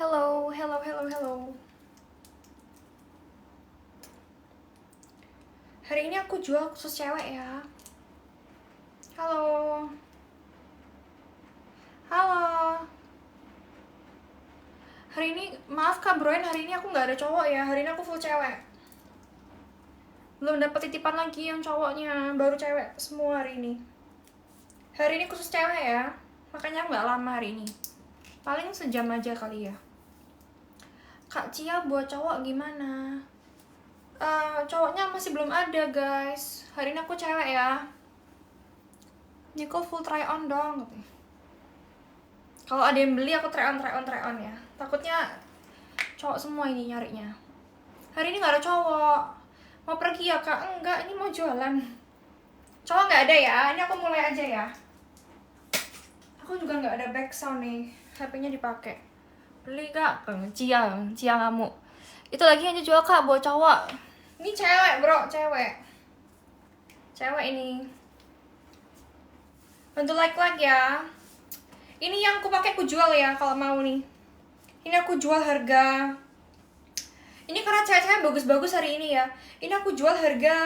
Hello, hello, hello, hello. Hari ini aku jual khusus cewek ya. Halo. Halo. Hari ini, maaf Kak Broen, hari ini aku nggak ada cowok ya. Hari ini aku full cewek. Belum dapet titipan lagi yang cowoknya, baru cewek semua hari ini. Hari ini khusus cewek ya. Makanya aku nggak lama hari ini. Paling sejam aja kali ya. Kak Cia buat cowok gimana? Cowoknya masih belum ada guys. Hari ini aku cewek ya. Nicole full try on dong. Kalau ada yang beli aku try on ya. Takutnya cowok semua ini nyarinya. Hari ini nggak ada cowok. Mau pergi ya kak? Enggak, ini mau jualan. Cowok nggak ada ya. Ini aku mulai aja ya. Aku juga nggak ada back sound nih. HP-nya dipakai. Beli kak? Cia ngamuk. Itu lagi aja jual kak buat cowok. Ini cewek bro, cewek. Cewek ini. Bantu like ya. Ini yang aku pakai aku jual ya kalau mau nih. Ini aku jual harga. Ini karena cewek-cewek bagus-bagus hari ini ya. Ini aku jual harga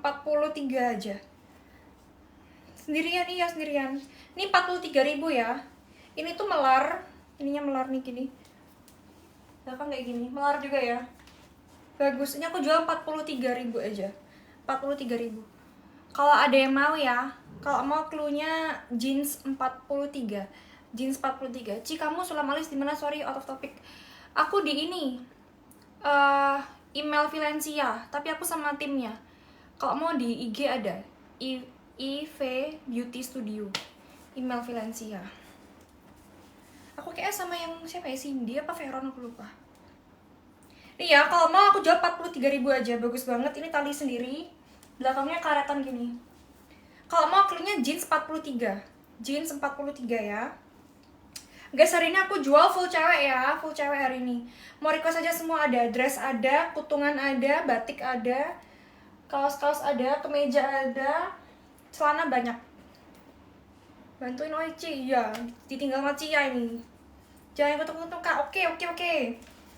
43 aja. Sendirian iya sendirian. Ini 43.000 ya. Ini tuh melar. Ininya melar nih gini. Belakang kayak gini. Melar juga ya. Bagus. Ini aku jual 43.000 aja. 43.000. Kalau ada yang mau ya. Kalau mau cluenya jeans 43. Jeans 43. Ci kamu Sulamalis di mana? Sorry out of topic. Aku di ini. Email Valencia, tapi aku sama timnya. Kalau mau di IG ada IV Beauty Studio. Email Valencia. Aku kayak sama yang siapa ya, Cindy apa Veron aku lupa. Nih ya, kalau mau aku jual 43.000 aja, bagus banget. Ini tali sendiri. Belakangnya karetan gini. Kalau mau cluenya jeans 43. Jeans 43 ya. Guys, hari ini aku jual full cewek ya. Full cewek hari ini. Mau request aja semua ada. Dress ada, kutungan ada, batik ada, kaos-kaos ada, kemeja ada, celana banyak. Bantuin Oici, iya. Ditinggal sama Cia ini. Jangan kutung-kutung kak. Oke.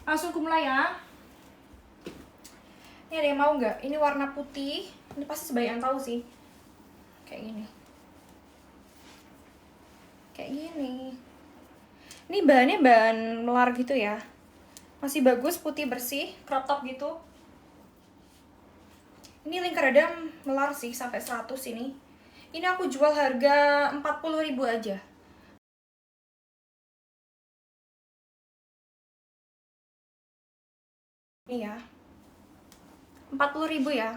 Langsung aku mulai ya. Ini ada yang mau nggak? Ini warna putih. Ini pasti sebanyak yang tahu sih. Kayak gini. Kayak gini. Ini bahannya bahan melar gitu ya. Masih bagus, putih bersih, crop top gitu. Ini lingkar dada melar sih sampai 100 ini. Ini aku jual harga 40.000 aja. Ini ya. 40.000 ya.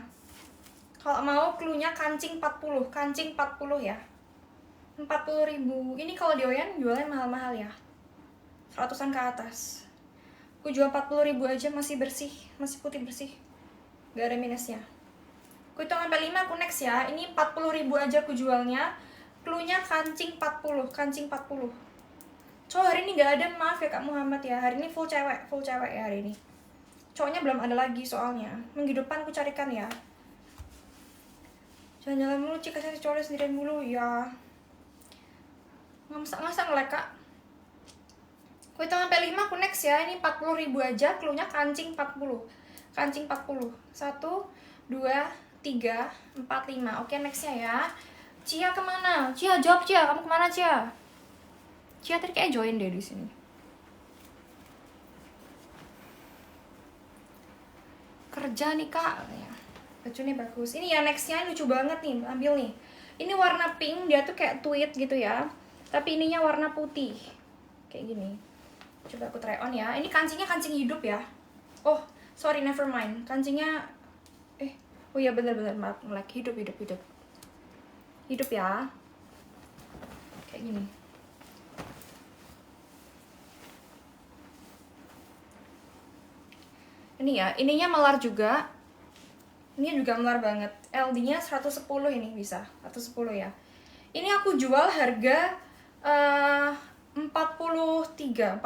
Kalau mau cluenya kancing 40, kancing 40 ya. 40.000. Ini kalau di Oyan jualnya mahal-mahal ya. 100-an ke atas. Aku jual 40.000 aja, masih bersih, masih putih bersih. Gak ada minusnya. Aku hitung sampai 5 aku next ya. Ini 40.000 aja aku jualnya. Cluenya kancing 40, kancing 40. Cowok hari ini gak ada, maaf ya Kak Muhammad ya. Hari ini full cewek ya hari ini. Cowoknya belum ada lagi soalnya. Minggu depan aku carikan ya. Jalan-jalan mulu, Cik, kasih cowok sendirian mulu ya. Nggak ngelek Kak. Aku hitung sampai 5 aku next ya. Ini 40.000 aja, cluenya kancing 40. Kancing 40. 1, 2, 3, 4, 5. Oke, nextnya ya. Cia kemana? Cia, jawab Cia. Kamu kemana Cia? Cia tadi kayak join deh di sini. Kerja nih Kak. Baju nih bagus. Ini ya nextnya lucu banget nih. Ambil nih. Ini warna pink. Dia tuh kayak tweed gitu ya. Tapi ininya warna putih. Kayak gini. Coba aku try on ya. Ini kancingnya kancing hidup ya. Oh, sorry, never mind. Kancingnya oh iya bener-bener maaf, nge-lag. Hidup ya. Kayak gini. Ini ya, ininya melar juga. Ini juga melar banget. LD-nya 110 ini bisa. 110 ya. Ini aku jual harga 43.000.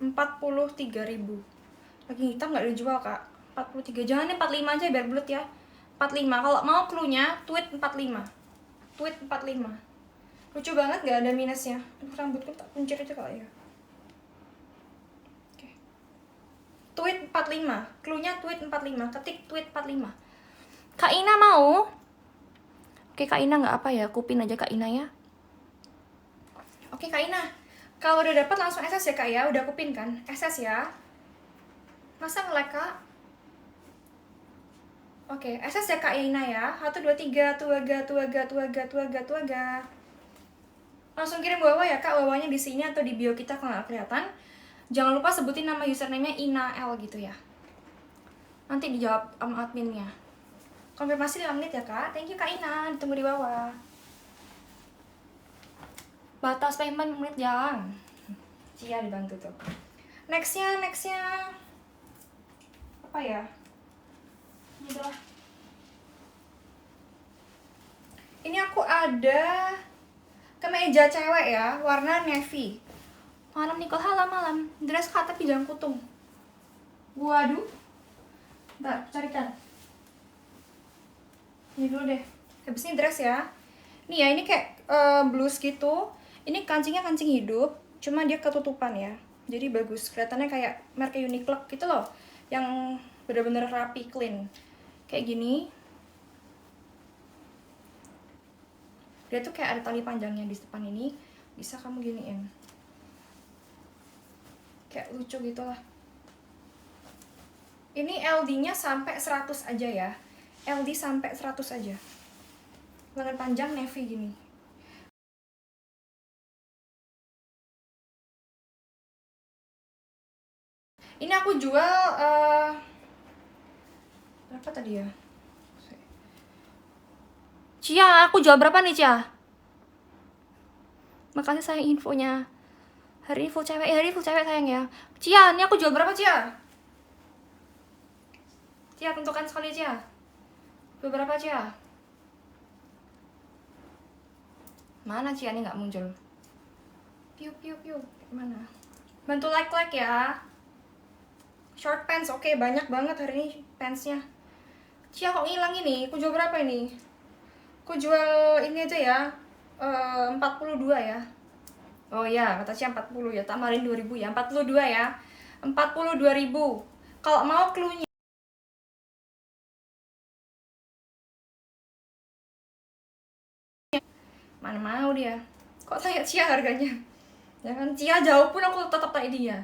43.000. Lagi hitam nggak dijual Kak. 43. Jangan nih 45 aja biar bulat ya. 45. Kalau mau cluenya tweet 45. Tweet 45. Lucu banget, gak ada minusnya. Aduh, rambutku tak kuncir aja kali ya. Oke. Tweet 45. Cluenya tweet 45. Ketik tweet 45. Kak Ina mau? Oke, Kak Ina nggak apa ya, kupin aja Kak Ina ya. Oke, Kak Ina. Kalau udah dapat langsung SS ya, Kak ya. Udah kupin kan? SS ya. Masa nge-like, Kak? Oke, SS ya Kak Ina ya. 1 2 3 tuaga tuaga tuaga tuaga tuaga. Langsung kirim bawah ya Kak, bawahnya di sini atau di bio kita kalau nggak kelihatan. Jangan lupa sebutin nama username-nya Ina L gitu ya. Nanti dijawab sama adminnya. Konfirmasi 5 menit ya Kak. Thank you Kak Ina, ditunggu di bawah. Batas payment menit jangan. Cia dibantu tuh. Nextnya apa ya? Ini adalah. Ini aku ada kemeja cewek ya, warna navy. Malam Nicole, halo malam. Dress cut tapi jangan kutung. Waduh. Bentar, carikan. Ini dulu deh. Habis ini dress ya. Nih ya, ini kayak blus gitu. Ini kancingnya kancing hidup, cuma dia ketutupan ya. Jadi bagus. Kelihatannya kayak merek Uniqlo gitu loh. Yang bener-bener rapi, clean. Kayak gini. Dia tuh kayak ada tali panjangnya di depan ini. Bisa kamu giniin. Kayak lucu gitu lah. Ini LD-nya sampai 100 aja ya. LD sampai 100 aja. Lengan panjang navy gini. Ini aku jual berapa tadi ya? Cia, aku jual berapa nih Cia? Makasih sayang infonya. Hari ini full cewek sayang ya. Cia, ini aku jual berapa Cia? Cia, tentukan sekali Cia. Beberapa Cia? Mana Cia, ini nggak muncul. Piu. Mana? Bantu like ya. Short pants, oke, banyak banget hari ini pantsnya. Cia kok ngilang ini? Aku jual berapa ini? Aku jual ini aja ya, 42 ya. Oh ya, kata Cia 40 ya, tambahin 2000 ya, 42 ya. 42.000. Kalau mau cluenya mana mau dia. Kok tanya Cia harganya? Ya kan, Cia jauh pun aku tetap tanya dia.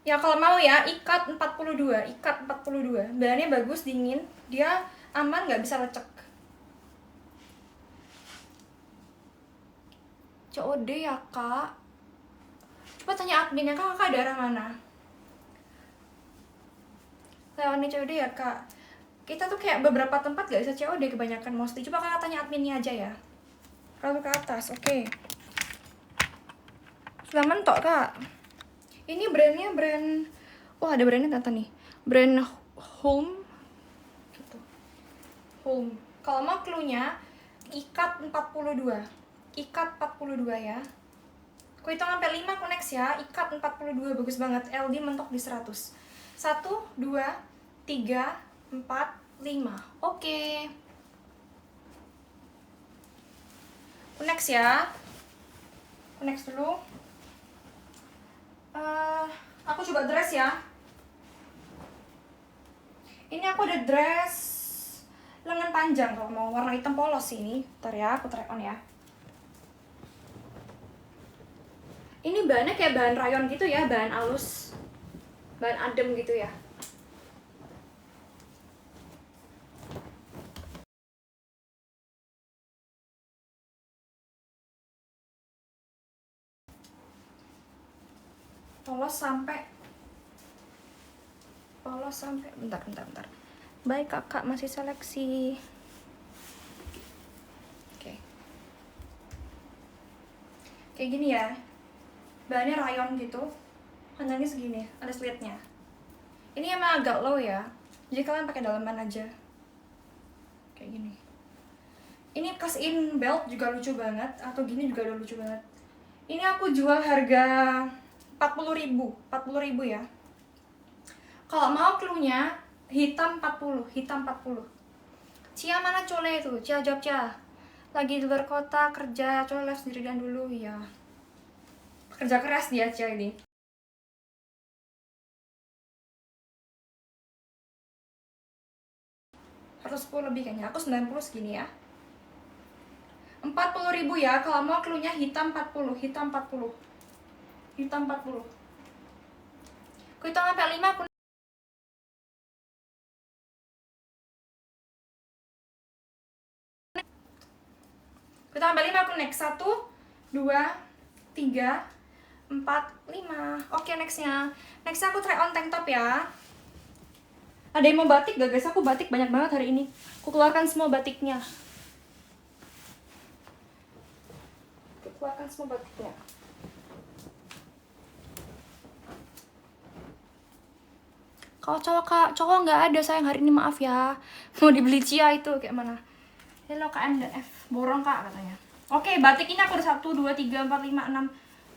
Ya kalau mau ya, ikat 42. Bahannya bagus, dingin. Dia aman, nggak bisa lecek. COD ya Kak. Coba tanya adminnya, Kakak daerah mana? Lewat nih COD ya Kak. Kita tuh kayak beberapa tempat gak bisa COD kebanyakan mostly. Coba Kakak tanya adminnya aja ya. Lalu ke atas, oke. Sudah mentok Kak. Ini brandnya brand, wah ada brandnya ternyata nih. Brand Home gitu. Home. Kalau mau cluenya, ikat 42. Ikat 42 ya. Aku hitung sampai 5 aku next ya. Ikat 42, bagus banget. LD mentok di 100. 1, 2, 3, 4, 5. Oke. Next ya. Next dulu. Aku coba dress ya. Ini aku ada dress lengan panjang kalau mau warna hitam polos ini. Bentar ya, aku try on ya. Ini bahannya kayak bahan rayon gitu ya, bahan halus, bahan adem gitu ya. Polos sampai bentar. Baik kakak, masih seleksi. Oke. Kayak gini ya. Bahannya rayon gitu. Panjangnya segini, ada slitnya. Ini emang agak low ya. Jadi kalian pakai dalaman aja. Kayak gini. Ini cast in belt juga lucu banget, atau gini juga udah lucu banget. Ini aku jual harga 40.000 ya. Kalau mau cluenya hitam 40. Cia mana cole itu? Cia jawab Cia. Lagi di luar kota kerja, coba les sendirian dulu ya. Kerja keras dia aja ini. Harus 10 lebih kayaknya. Aku 90 segini ya. 40.000 ya. Kalau mau cluenya hitam 40, hitam 40. Hitam 40. Aku hitung sampai 5 aku. Kita sampai 5 aku next. 1 2 3 4 5. Oke, nextnya. Nextnya aku try on tank top ya. Ada yang mau batik gak guys? Aku batik banyak banget hari ini. Aku keluarkan semua batiknya. Aku keluarkan semua batiknya. Kalau cowok nggak ada sayang hari ini, maaf ya. Mau dibeli Cia itu kayak mana? Hello KM dan F, borong kak katanya. Oke, batik ini aku ada 1, 2, 3, 4, 5, 6,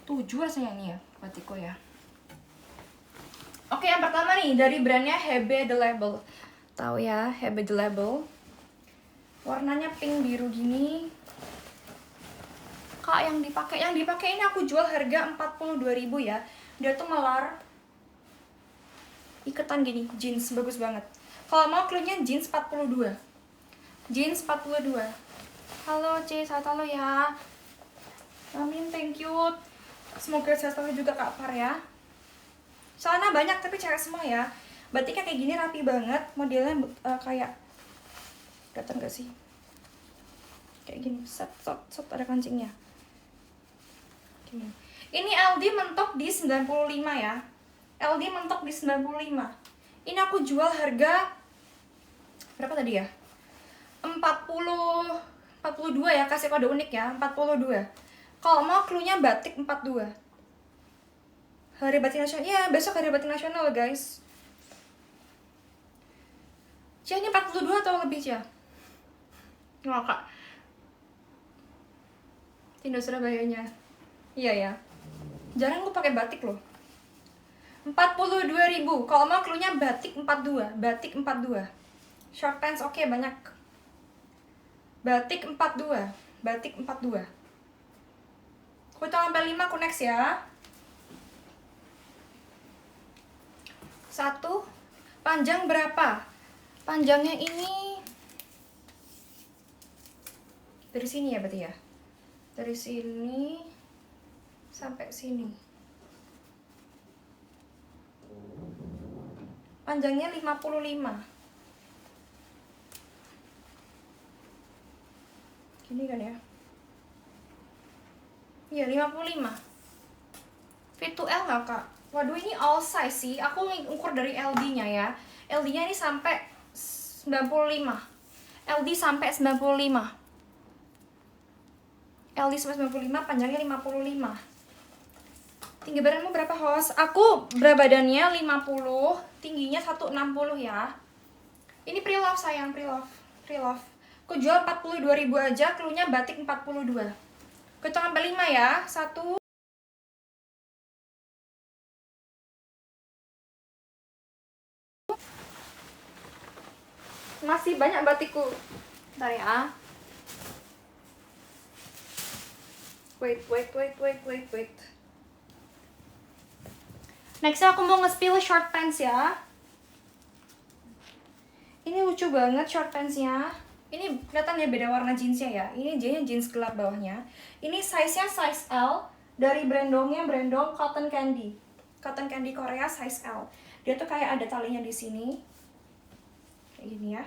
7 rasanya ini ya batikku ya. Oke, yang pertama nih dari brandnya Hebe The Label. Tahu ya, Hebe The Label. Warnanya pink biru gini. Kak, yang dipakai ini aku jual harga 42.000 ya. Dia tuh melar. Iketan gini, jeans bagus banget. Kalau mau cluenya jeans 42. Jeans 42. Halo C, sehat halo ya. Amin, thank you. Semoga sehat selalu juga Kak Par ya. Celana banyak tapi cewek semua ya. Batiknya kayak gini rapi banget. Modelnya kayak kelihatan gak sih? Kayak gini, set ada kancingnya. Gini. Ini LD mentok di 95 ya. LD mentok di 95. Ini aku jual harga berapa tadi ya? 42 ya, kasih kode unik ya, 42. Kalau mau cluenya batik 42. Hari Batik Nasional. Iya, besok Hari Batik Nasional guys. Cia ini 42 atau lebih Cia? Nggak kak. Tindo Surabayanya. Iya ya. Jarang gue pakai batik loh. 42.000. Kalau mau cluenya batik 42. Batik 42. Short pants oke, banyak. Batik 42. Batik 42. Aku hitung sampai 5 aku next ya. 1. Panjang berapa? Panjangnya ini dari sini ya berarti ya. Dari sini sampai sini. Panjangnya 55. Gini kan ya. Iya, 55. Fit to L nggak kak? Waduh, ini all size sih. Aku ukur dari LD-nya ya. LD-nya ini sampai 95. LD sampai 95. LD sampai 95, panjangnya 55. Tinggi badanmu berapa host? Aku berat badannya 50, tingginya 160 ya. Ini pre-love sayang, pre-love. Aku jual 42.000 aja, cluenya batik 42. Kita sampai 5 ya. 1. Masih banyak batikku. Bentar ya. Wait. Next aku mau nge-spill short pants ya. Ini lucu banget short pantsnya. Ini kelihatan ya beda warna jeansnya ya. Ini jeans gelap bawahnya. Ini size-nya size L. Dari brandongnya brandong Cotton Candy. Cotton Candy Korea size L. Dia tuh kayak ada talinya di sini. Kayak gini ya.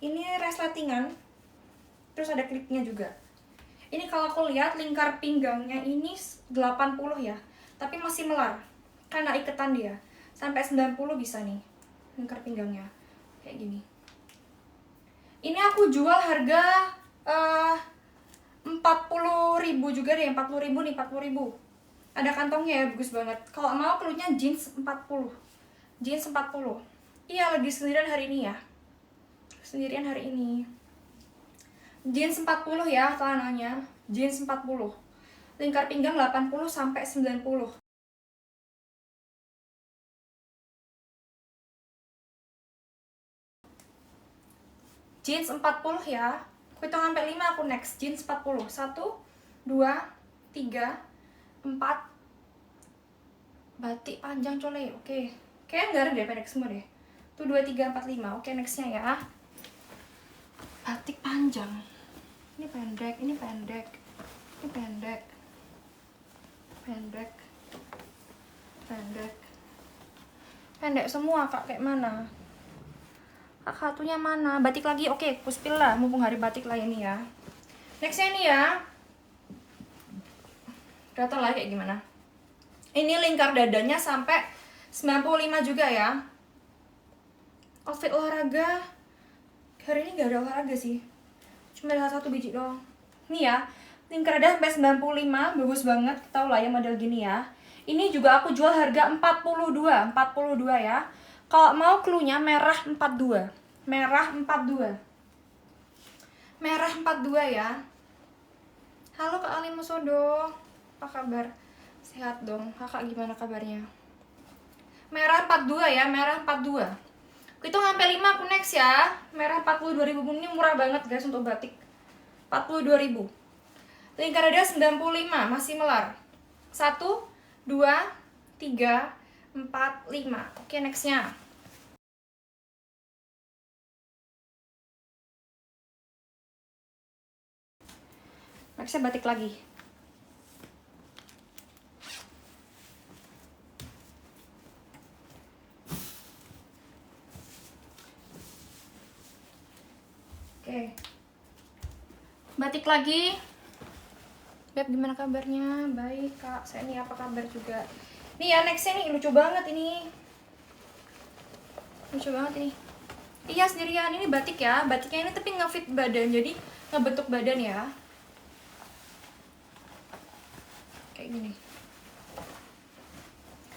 Ini resletingan. Terus ada klipnya juga. Ini kalau aku lihat lingkar pinggangnya ini 80 ya. Tapi masih melar. Karena iketan dia. Sampai 90 bisa nih. Lingkar pinggangnya. Kayak gini. Ini aku jual harga 40.000 juga deh. 40.000 nih, 40.000. Ada kantongnya ya, bagus banget. Kalau mau cluenya jeans 40. Jeans 40. Iya, lagi sendirian hari ini ya. Sendirian hari ini. Jeans 40 ya celananya. Jeans 40. Lingkar pinggang 80 sampai 90. Jeans 40 ya. Aku hitung sampai 5 aku next. Jeans 40. 1 2 3 4. Batik panjang cole. Oke. Kayaknya enggak ada deh pendek semua deh. Tuh 2 3 4 5. Oke, nextnya ya. Batik panjang. Ini pendek, ini pendek. Ini pendek. Pendek. Pendek. Pendek semua, Kak. Kayak mana? Kak satunya mana? Batik lagi. Oke, puspil lah. Mumpung hari batik lah ini ya. Nextnya ini ya. Kelihatan lah kayak gimana. Ini lingkar dadanya sampai 95 juga ya. Outfit olahraga. Hari ini gak ada olahraga sih. Cuma ada satu biji doang. Nih ya. Lingkar dada sampai 95. Bagus banget. Tau lah ya model gini ya. Ini juga aku jual harga 42. 42 ya. Kalau mau cluenya merah 42. Merah 42. Merah 42 ya. Halo Kak Ali Musodo. Apa kabar? Sehat dong. Kakak gimana kabarnya? Merah 42 ya. Merah 42. Itu sampai 5 aku next ya. Merah 42.000. Ini murah banget guys untuk batik. 42.000. Lingkar dada 95. Masih melar. 1 2 3 4 5. Oke, nextnya. Nextnya batik lagi. Oke. Batik lagi. Beb, gimana kabarnya? Baik, Kak. Saya nih apa kabar juga. Nih ya, nextnya nih lucu banget ini. Lucu banget ini. Iya, sendirian. Ini batik ya. Batiknya ini tapi ngefit badan. Jadi ngebentuk badan ya. Kayak gini.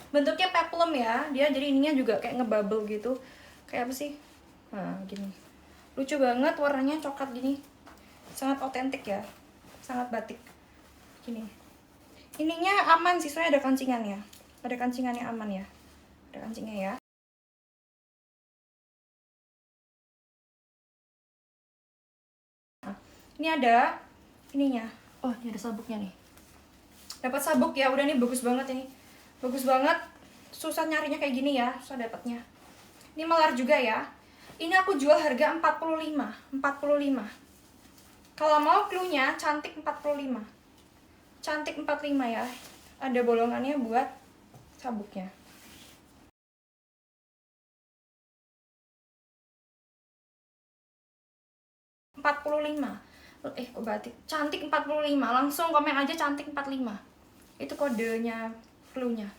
Bentuknya peplum ya. Dia jadi ininya juga kayak ngebubble gitu. Kayak apa sih? Nah, gini. Lucu banget, warnanya coklat gini. Sangat otentik ya. Sangat batik. Gini. Ininya aman sih, soalnya ada kancingannya. Ada kancingannya aman ya. Ada kancingnya ya. Nah, ini ada ininya. Oh, ini ada sabuknya nih. Dapat sabuk ya, udah nih bagus banget ini. Bagus banget. Susah nyarinya kayak gini ya, susah dapatnya. Ini melar juga ya. Ini aku jual harga 45. 45. Kalau mau cluenya cantik 45. Cantik 45 ya. Ada bolongannya buat sabuknya. Kok batik cantik 45. Langsung komen aja cantik 45. Itu kodenya cluenya.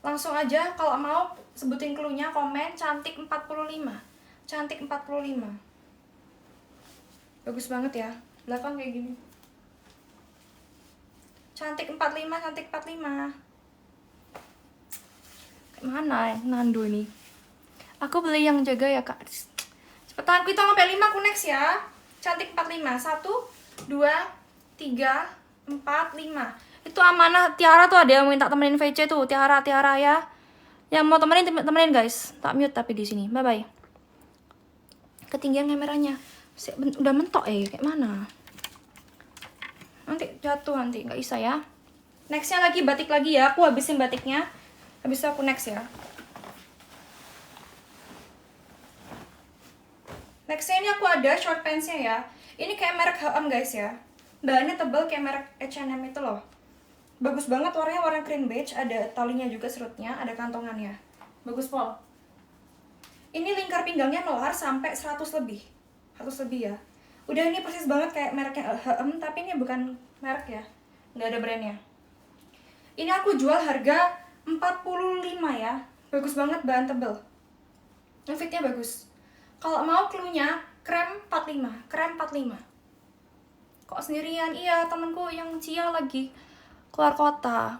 Langsung aja kalau mau sebutin cluenya, komen cantik 45. Cantik 45. Bagus banget ya. Belakang kayak gini. Cantik 45, cantik 45. Mana Nando ini? Aku beli yang jaga ya, Kak. Cepetan, kita sampai 5 aku next ya. Cantik 45. 1 2 3 4 5. Itu amanah Tiara tuh, ada yang minta temenin VC tuh. Tiara ya. Yang mau temenin guys. Tak mute tapi di sini. Bye bye. Ketinggian kameranya. Udah mentok kayak mana? Nanti jatuh nanti, nggak bisa ya. Nextnya lagi batik lagi ya. Aku habisin batiknya. Habis itu aku next ya. Nextnya ini aku ada short pantsnya ya. Ini kayak merek H&M guys ya. Bahannya tebal kayak merek H&M itu loh. Bagus banget, warnanya warna cream beige. Ada talinya juga, serutnya, ada kantongannya. Bagus pol. Ini lingkar pinggangnya melar sampai 100 lebih. 100 lebih ya. Udah ini persis banget kayak mereknya H&M, tapi ini bukan merek ya. Nggak ada brandnya. Ini aku jual harga 45 ya. Bagus banget, bahan tebel. Fitnya bagus. Kalau mau cluenya krem 45. Krem 45. Kok sendirian? Iya, temenku yang Cia lagi keluar kota.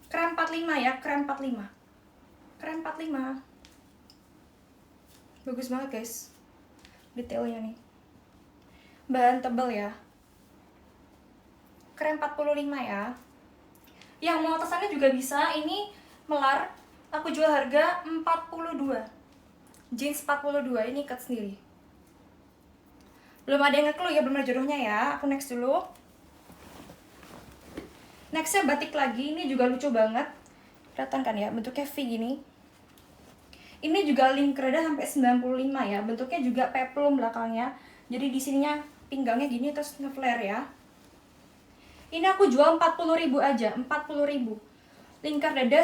Krem 45 ya, krem 45. Krem 45. Bagus banget guys. Detailnya nih. Bahan tebel ya. Krem 45 ya. Yang mau atasannya juga bisa. Ini melar. Aku jual harga 42. Jeans 42. Ini ikat sendiri. Belum ada yang nge-clue ya, belum ada jodohnya ya. Aku next dulu. Nextnya batik lagi, ini juga lucu banget. Kelihatan kan ya, bentuknya V gini. Ini juga link reda sampai 95 ya. Bentuknya juga peplum belakangnya. Jadi di sininya pinggangnya gini terus nge-flare ya. Ini aku jual 40.000 aja, 40.000. Lingkar dada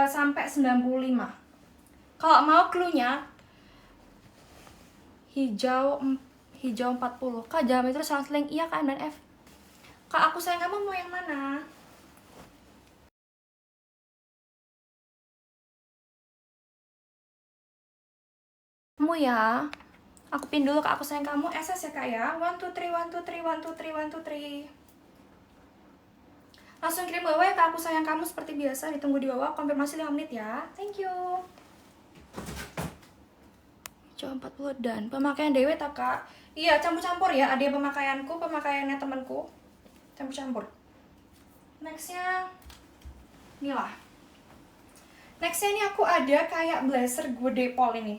sampai 95. Kalau mau clue-nya hijau 40. Kak jangan itu salah link iya kan dan F. Kak aku sayang kamu mau yang mana? Kamu ya. Aku pin dulu Kak aku sayang kamu SS ya Kak ya. 1 2 3 1 2 3 1 2 3 1 2 3. Langsung kirim bawah ya Kak aku sayang kamu seperti biasa, ditunggu di bawah konfirmasi 5 menit ya. Thank you. Coba 40 dan pemakaian dewe tak Kak? Iya campur-campur ya, ada yang pemakaianku, pemakaiannya temanku. Campur-campur. Nextnya inilah. Nextnya ini aku ada kayak blazer gede pol ini.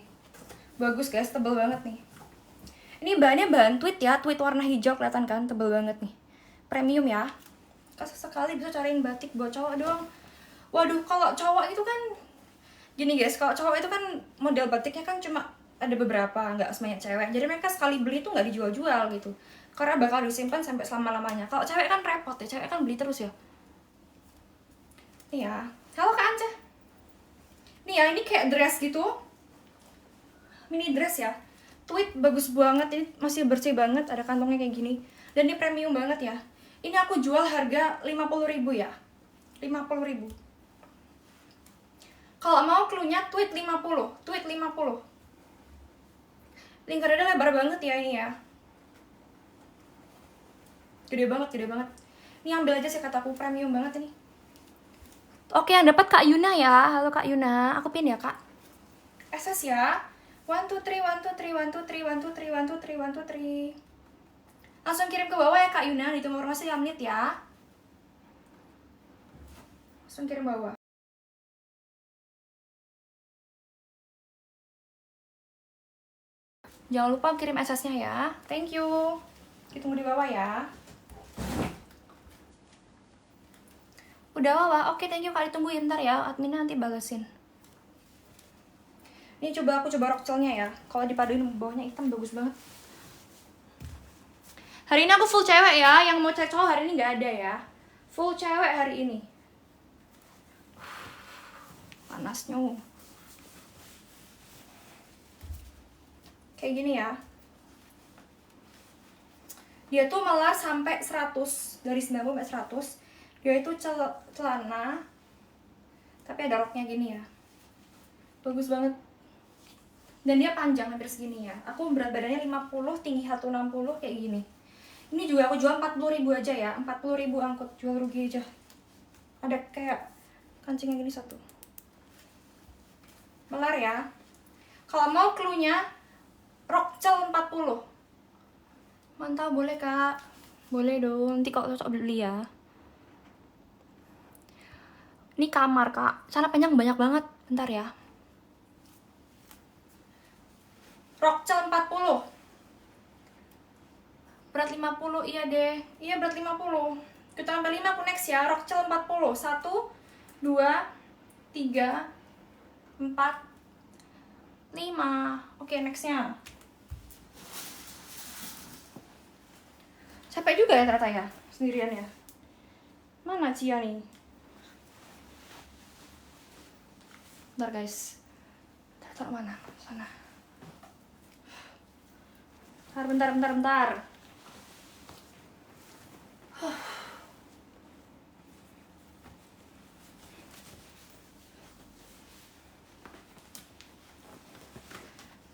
Bagus guys, tebel banget nih. Ini bahannya bahan tweed ya, tweed warna hijau kelihatan kan, tebel banget nih. Premium ya. Sekali bisa cariin batik buat cowok doang. Waduh, kalau cowok itu kan gini guys, kalau cowok itu kan model batiknya kan cuma ada beberapa, nggak sebanyak cewek. Jadi mereka sekali beli tuh nggak dijual-jual gitu. Karena bakal disimpan sampai selama-lamanya. Kalau cewek kan repot ya, cewek kan beli terus ya. Nih ya. Halo Kak Anja. Nih ya, ini kayak dress gitu. Mini dress ya. Tweed bagus banget, ini masih bersih banget, ada kantongnya kayak gini. Dan ini premium banget ya. Ini aku jual harga 50.000 ya. 50.000. Kalau mau clue-nya tweed 50, tweed 50. Lingkarannya lebar banget ya ini ya. Gede banget, gede banget. Ini ambil aja sih kataku, premium banget ini. Oke, yang dapat Kak Yuna ya. Halo Kak Yuna, aku pin ya Kak. SS ya. 1 2 3 1 2 3 1 2 3 1 2 3 1 2 3 1 2 3. Langsung kirim ke bawah ya Kak Yuna, ditunggu informasi 5 menit ya. Langsung kirim bawah. Jangan lupa kirim SS-nya ya. Thank you. Ditunggu di bawah ya. Udah bawah. Oke, thank you Kak, ditunggu ya bentar ya. Adminnya nanti balesin. Ini coba aku coba rokcelnya ya. Kalau dipaduin bawahnya hitam bagus banget. Hari ini aku full cewek ya. Yang mau cewek cowok hari ini nggak ada ya. Full cewek hari ini. Panasnya. Kayak gini ya. Dia tuh malah sampai 100. Dari 90 sampai 100. Dia itu celana. Tapi ada roknya gini ya. Bagus banget. Dan dia panjang hampir segini ya. Aku berat badannya 50, tinggi 160 kayak gini. Ini juga aku jual 40.000 aja ya. 40.000 angkut, jual rugi aja. Ada kayak kancingnya gini satu. Melar ya. Kalau mau clue-nya rokcel 40. Mantap, boleh Kak. Boleh dong. Nanti kalau cocok beli ya. Ini kamar Kak. Sana panjang banyak banget. Bentar ya. Rokcel 40. Berat 50, iya deh. Iya berat 50. Kita ambil 5, aku next ya. Rokcel 40. 1, 2, 3, 4, 5. Oke, nextnya. Capek juga ya ternyata ya. Sendirian ya. Mana Cia nih? Bentar guys. Taruh mana? Sana. Bentar.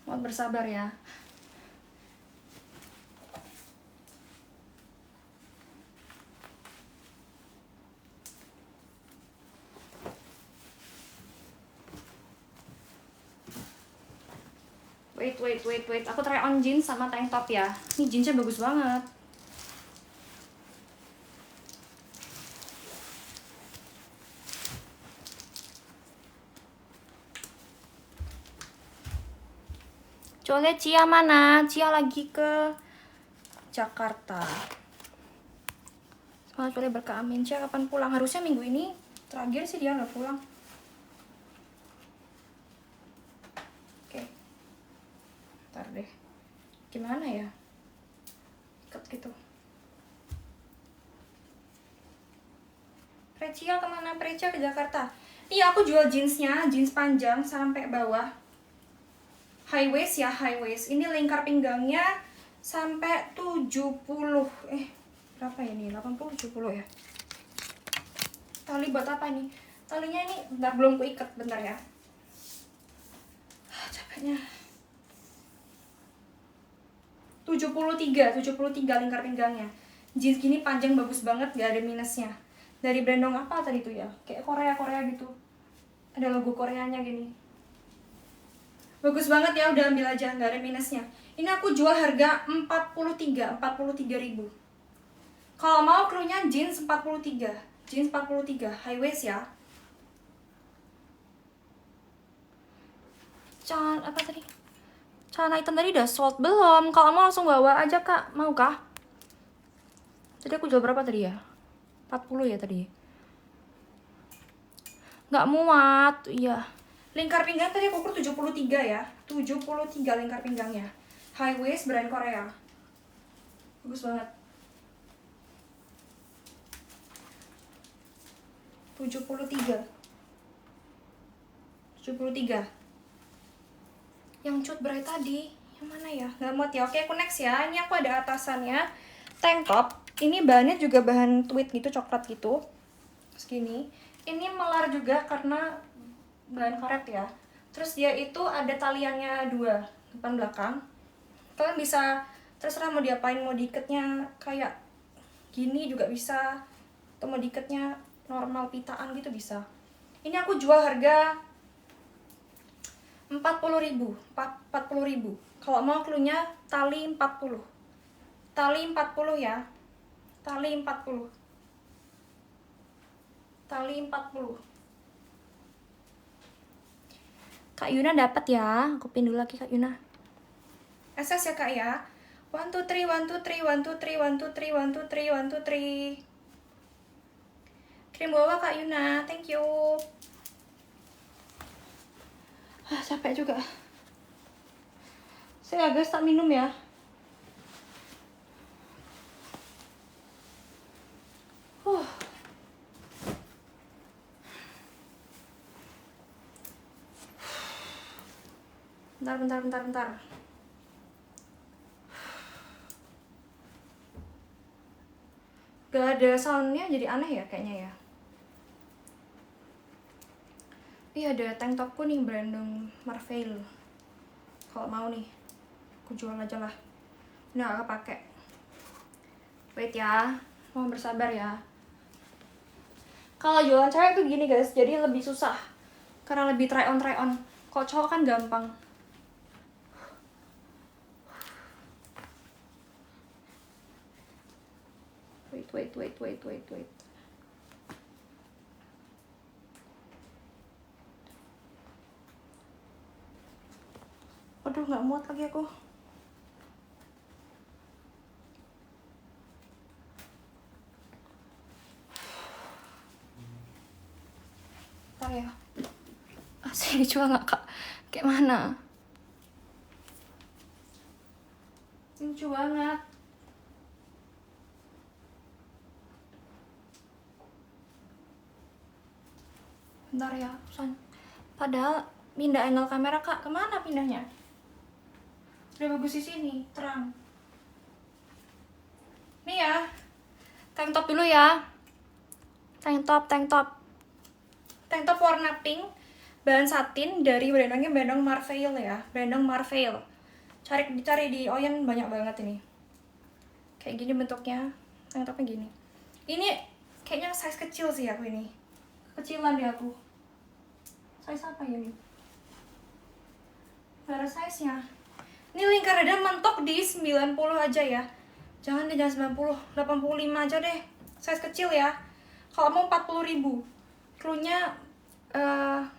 Mohon bersabar ya. Wait. Aku try on jeans sama tank top ya. Ini jeansnya bagus banget. Coba lihat Cia mana? Cia lagi ke Jakarta. Semangat boleh berkah, amin. Cia kapan pulang? Harusnya minggu ini terakhir sih dia nggak pulang. Oke, ntar deh. Gimana ya? Ikat gitu. Precia kemana? Precia ke Jakarta. Iya, aku jual jeansnya, jeans panjang sampai bawah. High waist ya, high waist. Ini lingkar pinggangnya sampai 70. Berapa ya nih? 80, 70 ya. Tali buat apa nih? Talinya ini bentar belum kuikat, bentar ya. Capeknya. 73 lingkar pinggangnya. Jeans gini panjang bagus banget, gak ada minusnya. Dari brand apa tadi tuh ya? Kayak Korea gitu. Ada logo Koreanya gini. Bagus banget ya, udah ambil aja, nggak ada minusnya. Ini aku jual harga 43 ribu. Kalau mau krunya jeans 43, high waist ya. Apa tadi? Celana hitam tadi udah sold belum? Kalau mau langsung bawa aja kak, mau kah? Tadi aku jual berapa tadi ya? 40 ya tadi. Nggak muat, iya. Lingkar pinggang tadi aku ukur 73 ya. 73 lingkar pinggangnya. High waist brand Korea. Bagus banget. 73. Yang cut bright tadi, yang mana ya? Nggak muat ya. Oke, aku next ya. Ini aku ada atasannya. Tank top. Ini bahannya juga bahan tweed gitu, coklat gitu. Segini. Ini melar juga karena bahan karet ya. Terus dia itu ada taliannya 2, depan belakang. Kalian bisa terserah mau diapain, mau diikatnya kayak gini juga bisa, atau mau diikatnya normal pitaan gitu bisa. Ini aku jual harga 40 ribu. Kalau mau klunya tali 40. Tali 40 ya. Tali 40. Kak Yuna dapat ya. Aku pin dulu lagi Kak Yuna. SS ya Kak ya. 1 2 3 1 2 3 1 2 3 1 2 3 1 2 3 1 2 3. Kirim bawah Kak Yuna. Thank you. Capek juga. Saya agak start minum ya. Bentar. Gak ada soundnya, jadi aneh ya kayaknya ya. Iya, ada tank topku nih branding Marvel. Kalau mau nih, aku jual aja lah. Ini gak kepake. Wait ya, mohon bersabar ya. Kalau jualan cewek tuh gini guys, jadi lebih susah karena lebih try on. Kalau cowok kan gampang. Wait. Aduh, nggak muat lagi aku. Ntar ya. Asli dijual nggak kak? Kayak mana? Lucu banget. Bentar ya, San. Padahal pindah angle kamera kak, kemana pindahnya? Udah bagus di sini, terang. Nih ya, tank top dulu ya. Tank top warna pink, bahan satin dari branding Marvel ya, branding Marvel. Dicari di Oyen banyak banget ini. Kayak gini bentuknya, tank topnya gini. Ini kayaknya size kecil sih aku ini. Kecilan deh aku. Size apa ya ini? Gak ada size-nya. Ini lingkar dada mentok di 90 aja ya. Jangan 90, 85 aja deh. Size kecil ya. Kalau mau 40 ribu. Krunya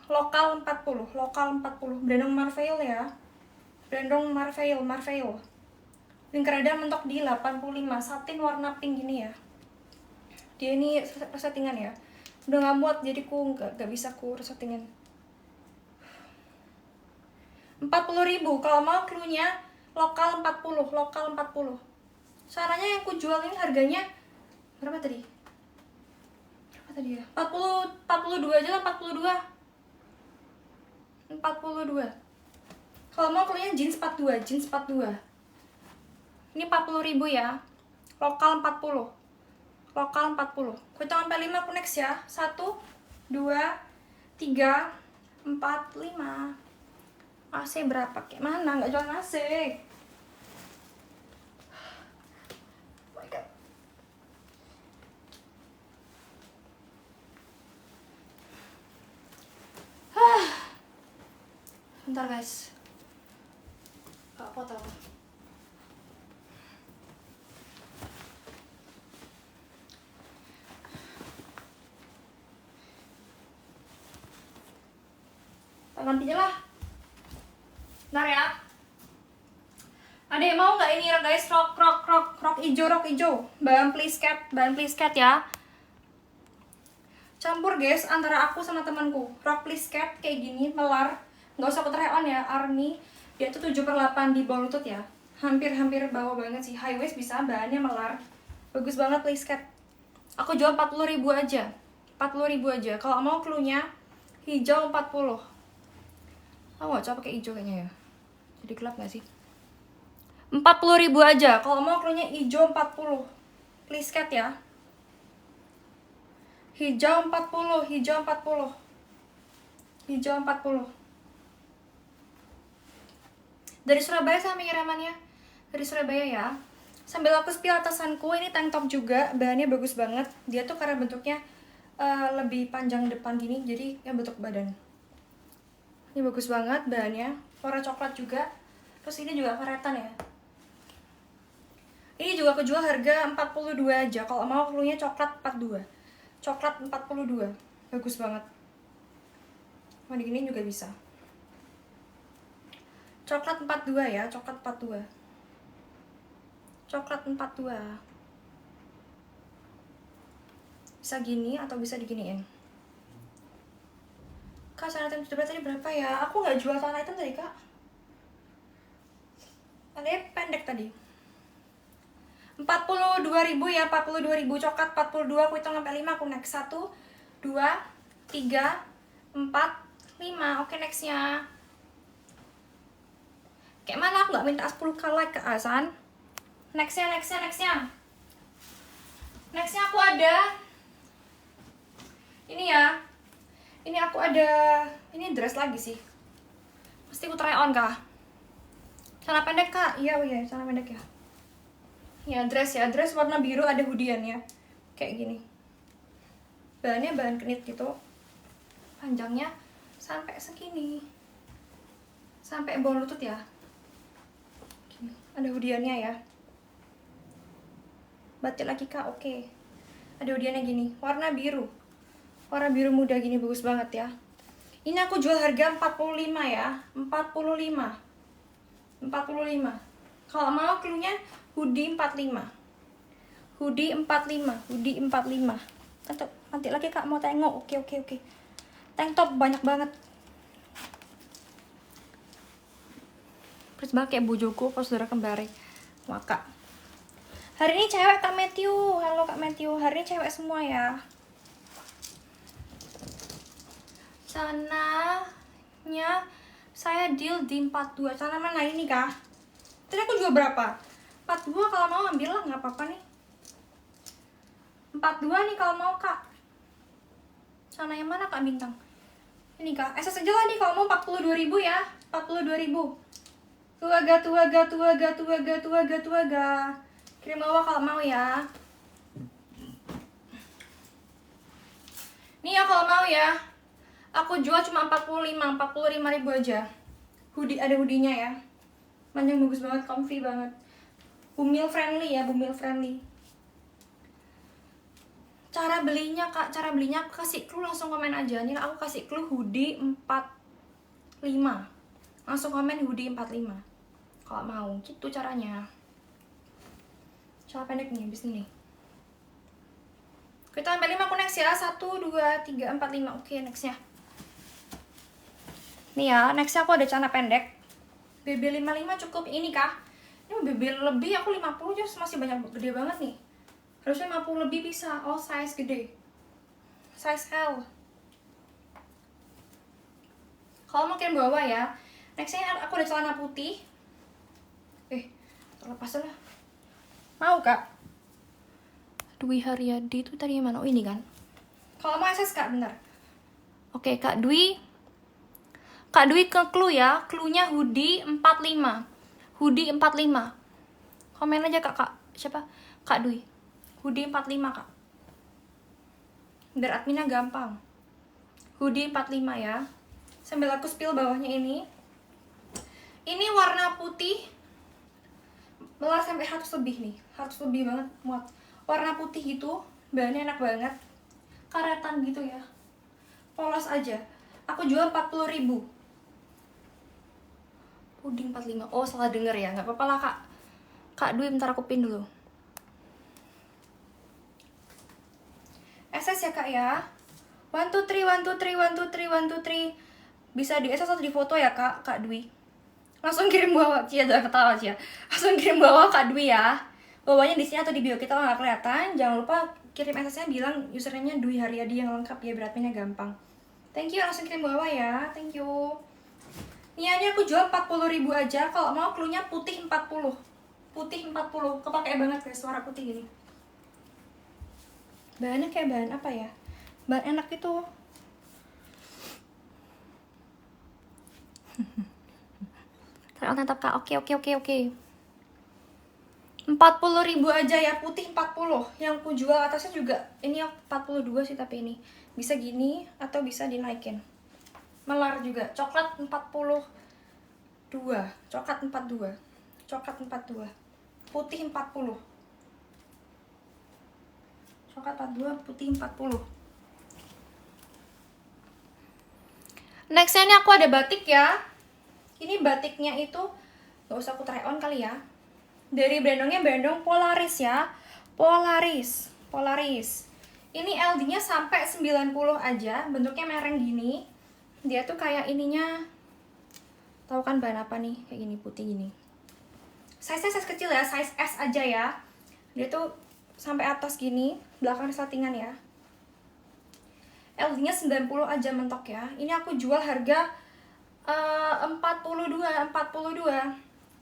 lokal 40. Branding Marvel ya. Branding Marvel. Lingkarada mentok di 85. Satin warna pink gini ya. Dia ini resletingan ya. Udah gak muat jadi ku gak bisa ku resletingan. 40.000. Kalau mau cluenya lokal 40, lokal 40. Caranya yang ku jual ini harganya berapa tadi? Berapa tadi ya? 42 aja lah, 42. Kalau mau cluenya jeans 42, jeans 42. Ini 40.000 ya. Lokal 40. Lokal 40. Ku hitung sampai 5 aku next ya. 1 2 3 4 5. AC berapa? Kayak mana? Nggak jual AC. Oh my god. Bentar guys. Aku tahu. Gantinya lah. Bentar ya. Ada yang mau nggak ini guys? Rok ijo. Bahan please cat ya. Campur guys antara aku sama temanku. Rok please cat kayak gini melar. Nggak usah try on ya, army. Dia tuh 7/8 di bawah lutut ya. Hampir bawah banget sih. High waist bisa, bahannya melar. Bagus banget please cat. Aku jual 40.000 aja. 40.000 aja. Kalau mau cluenya hijau 40. Aku gak coba pakai hijau kayaknya ya. Jadi gelap gak sih? 40.000 aja. Kalau mau cluenya hijau 40. Please cat ya. Hijau 40. Dari Surabaya sama pengirimannya. Dari Surabaya ya. Sambil aku spill atasanku, ini tank top juga. Bahannya bagus banget. Dia tuh karena bentuknya lebih panjang depan gini, jadi ya bentuk badan. Ini bagus banget bahannya, warna coklat juga. Terus ini juga karetan ya. Ini juga aku jual harga 42 aja. Kalau mau cluenya coklat 42. Coklat 42. Bagus banget. Mau digini juga bisa. Coklat 42 ya, coklat 42. Coklat 42. Bisa gini atau bisa diginiin. Kak, celana hitam 17 tadi berapa ya? Aku nggak jual celana hitam tadi, Kak. Tadi pendek tadi. 42.000 ya, 42.000 coklat 42. Aku hitung sampai 5, aku next 1 2 3 4 5. Oke, nextnya. Kayak mana aku nggak minta 10k like ke Asan? Nextnya aku ada ini ya. Ini aku ada, ini dress lagi sih. Pasti aku try on kah? Celana pendek kak? Iya, celana pendek ya. Ya dress warna biru, ada hoodie-annya. Kayak gini. Bahannya bahan knit gitu. Panjangnya sampai segini. Sampai bawah lutut ya. Gini. Ada hoodie-annya ya. Batik lagi kak, oke. Ada hoodie-annya gini, warna biru. Warna biru muda gini, bagus banget ya. Ini aku jual harga 45 ya. 45. Kalau mau cluenya hoodie 45. Nanti lagi kak mau tengok. Oke. Tank top banyak banget. Please banget kayak bojoku pas saudara kembali. Maka hari ini cewek Kak Matthew. Halo Kak Matthew. Hari ini cewek semua ya. Celananya saya deal di 42. Celana mana ini kak? Tadi aku jual berapa? 42. Kalau mau ambil lah, nggak apa-apa nih. 42 nih kalau mau kak. Celana yang mana kak bintang? Ini kak, SS aja lah nih kalau mau 42.000 ya. 42.000. Tuaga. Kirim bawah kalau mau ya. Nih ya kalau mau ya. Aku jual cuma 45.000 aja. Hoodie, ada hoodie-nya ya. Panjang bagus banget, comfy banget. Bumil friendly ya, Cara belinya kak, aku kasih clue, langsung komen aja. Nih aku kasih clue hoodie 45. Langsung komen hoodie 45. Kalau mau, gitu caranya. Celana pendek nih, habis ini. Kita sampai 5 aku next ya. 1, 2, 3, 4, 5. Oke, nextnya. Nih ya, nextnya aku ada celana pendek. BB 55 cukup ini kah? Ini BB lebih aku 50 aja masih banyak, gede banget nih. Harusnya 50 lebih bisa. Oh, size gede. Size L. Kalau mau kirim bawah ya. Nextnya aku ada celana putih. Terlepas lah. Mau kak? Dwi Haryadi itu tadi mana? Oh ini kan. Kalau mau SS kak, bentar. Oke kak Dwi. Kak Dwi ke clue ya. Clue-nya hoodie 45. Hoodie 45. Komen aja kak. Siapa? Kak Dwi. Hoodie 45 kak. Biar adminnya gampang. Hoodie 45 ya. Sambil aku spill bawahnya ini. Ini warna putih. Melar sampai 100 lebih nih. 100 lebih banget muat. Warna putih gitu. Bahannya enak banget. Karetan gitu ya. Polos aja. Aku jual 40.000. Puding 45. Oh, salah denger ya. Nggak apa-apa lah, Kak. Kak Dwi, bentar aku pin dulu. SS ya, Kak ya. 1, 2, 3, 1, 2, 3, 1, 2, 3, 1, 2, 3. Bisa di SS atau di foto ya, Kak Dwi. Langsung kirim bawah. Cia, jangan ketawa, Cia. Langsung kirim bawah Kak Dwi ya. Bawahnya di sini atau di bio kita nggak kelihatan. Jangan lupa kirim SS-nya, bilang username-nya Dwi Haryadi yang lengkap ya, beratnya gampang. Thank you, langsung kirim bawah ya. Thank you. Ini aku jual 40.000 aja. Kalau mau clue-nya putih 40. Putih 40. Kepake banget guys, warna putih gini. Bahannya kayak bahan apa ya? Bahan enak itu. Tetap kak. Oke. 40.000 aja ya, putih 40. Yang ku jual atasnya juga ini 42 sih, tapi ini bisa gini atau bisa dinaikin. Melar juga, coklat 42. Coklat 42. Putih 40. Coklat 42, putih 40. Nextnya ini aku ada batik ya. Ini batiknya itu gak usah aku try on kali ya. Dari brandongnya brandong Polaris ya. Polaris. Ini LD-nya sampai 90 aja. Bentuknya mereng gini. Dia tuh kayak ininya. Tahu kan bahan apa nih? Kayak gini, putih gini. Size-nya size kecil ya, size S aja ya. Dia tuh sampai atas gini, belakang satingan ya. LD-nya 90 aja mentok ya. Ini aku jual harga 42.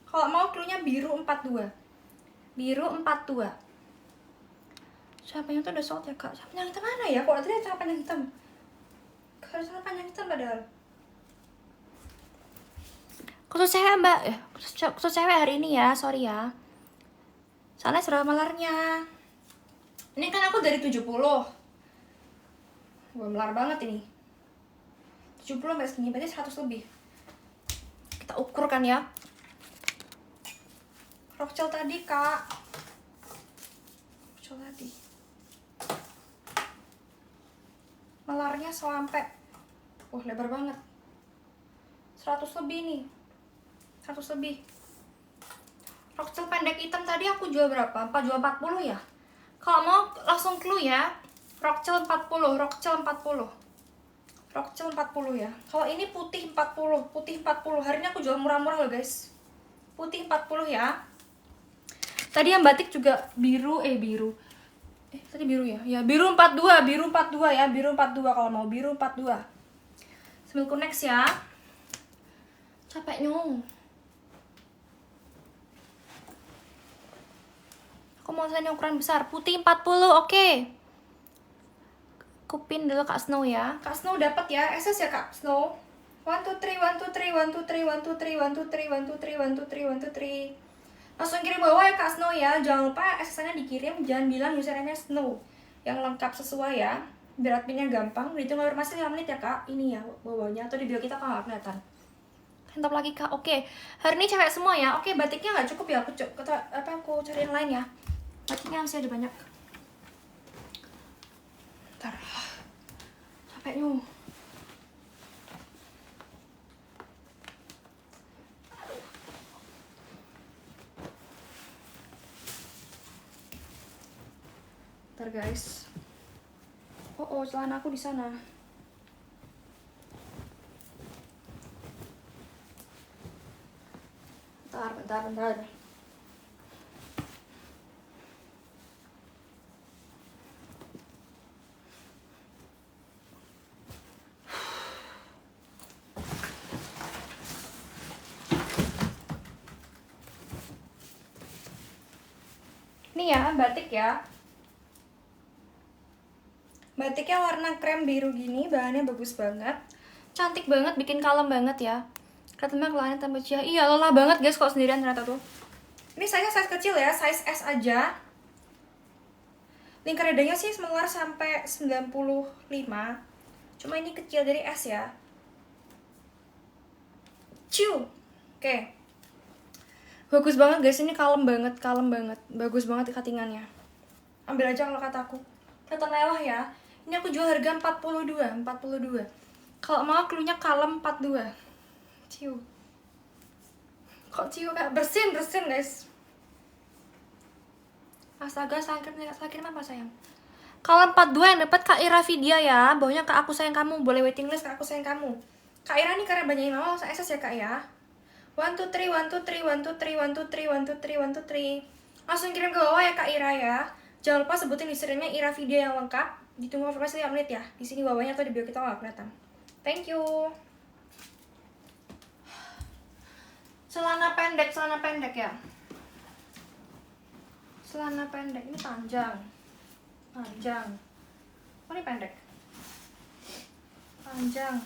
Kalau mau clue-nya biru 42. Siapa yang tuh udah sold ya kak? Siapa yang hitam mana ya? Kok tadi ada celana panjang hitam? Harus celana panjang hitam padahal. Khusus cewek mbak, khusus cewek hari ini ya, sorry ya. Soalnya serah melarnya. Ini kan aku dari 70. Wah, melar banget ini. 70 sampai segini, berarti 100 lebih. Kita ukur kan ya. Rokcel tadi kak. Rokcel tadi. Melarnya sampai, lebar banget. 100 lebih nih. 100 lebih. Rokcel pendek hitam tadi aku jual berapa? Jual 40 ya? Kalau mau langsung clue ya. Rokcel 40 ya. Kalau ini putih 40. Hari ini aku jual murah-murah loh guys. Putih 40 ya. Tadi yang batik juga biru. Tadi biru ya? Ya, biru 42 ya. Biru 42 kalau mau. Biru 42. Sambil next ya. Capek nyong. Aku mau saya ukuran besar. Putih 40, oke. Kupin dulu Kak Snow ya. Kak Snow dapat ya. SS ya Kak Snow. 1, 2, 3. Langsung kirim bawah ya Kak Snow ya. Jangan lupa SS-nya dikirim. Jangan bilang username-nya Snow. Yang lengkap sesuai ya. Biar adminnya gampang. Ditunggu masih 5 menit ya Kak. Ini ya bawahnya. Atau di bio kita kalau nggak kelihatan. Mantap lagi Kak. Oke. Hari ini cewek semua ya. Oke, batiknya nggak cukup ya. Aku cari yang lain ya. Batiknya masih ada banyak. Ntar. Capek nyuh. Bentar guys. Oh, celana aku di sana. Bentar. Ini ya, batik ya. Batiknya warna krem biru gini, bahannya bagus banget. Cantik banget, bikin kalem banget ya. Katanya kelihatan tambah cia. Iya, lelah banget guys kalau sendirian ternyata tuh. Ini size kecil ya, size S aja. Lingkar dadanya sih melar sampai 95. Cuma ini kecil dari S ya. Ciu. Oke. Bagus banget guys, ini kalem banget. Bagus banget cuttingannya. Ambil aja kalau kataku. Kelihatan mewah ya. Ini aku jual harga 42. Kalau mau cluenya kalem 42. Ciu. Kok ciu kayak bersin guys. Astaga, sakit apa sayang? Kalau 42 yang dapat Kak Ira Vidya ya. Bawahnya Kak Aku Sayang Kamu. Boleh waiting list Kak Aku Sayang Kamu. Kak Ira nih karena banyak yang mau langsung SS ya Kak ya. 1 2 3 langsung kirim ke bawah ya Kak Ira ya. Jangan lupa sebutin username Ira Vidya yang lengkap. Ditunggu konfirmasi 5 menit ya. Di sini bawahnya atau di bio kita nggak kelihatan. Thank you. Celana pendek ya. Celana pendek ini panjang. Oh ini pendek. Panjang.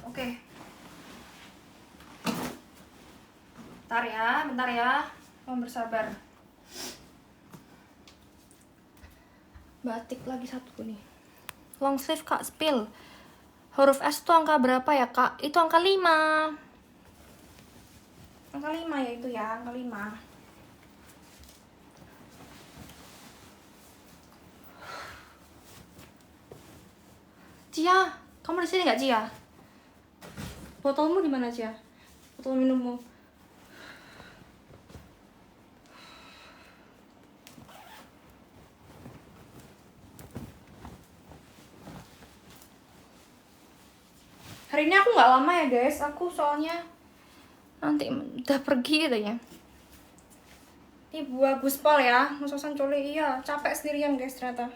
Oke. Bentar ya. Mohon bersabar. Batik lagi satu nih. Long sleeve Kak spill. Huruf S itu angka berapa ya Kak? Itu angka 5. Angka 5 ya itu ya, angka 5. Cia, kamu di sini nggak Cia? Botolmu di mana Cia? Botol minummu. Hari ini aku nggak lama ya guys, aku soalnya nanti udah pergi gitu ya. Ini buah Guspal ya, mususan coli. Iya, capek sendirian guys ternyata.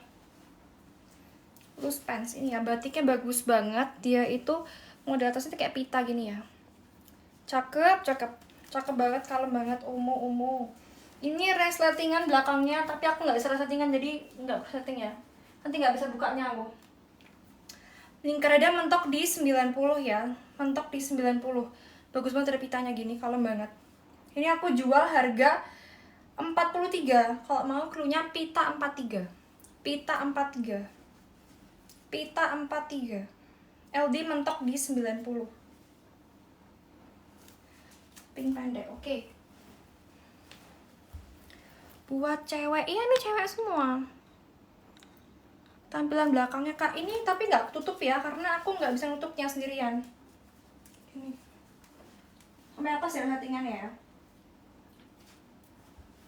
Loose pants ini ya, batiknya bagus banget. Dia itu model atasnya kayak pita gini ya. Cakep banget, kalem banget, ungu. Ini resletingan belakangnya, tapi aku nggak bisa resletingan jadi nggak setting ya. Nanti nggak bisa bukanya aku. Lingkar dada mentok di 90 ya. Mentok di 90. Bagus banget ada pitanya gini, kalem banget. Ini aku jual harga 43. Kalau mau cluenya pita 43. LD mentok di 90. Pink pendek, oke. Buat cewek, iya ini cewek semua. Tampilan belakangnya Kak ini tapi nggak tutup ya, karena aku nggak bisa nutupnya sendirian. Ini sampai atas ya settingannya ya.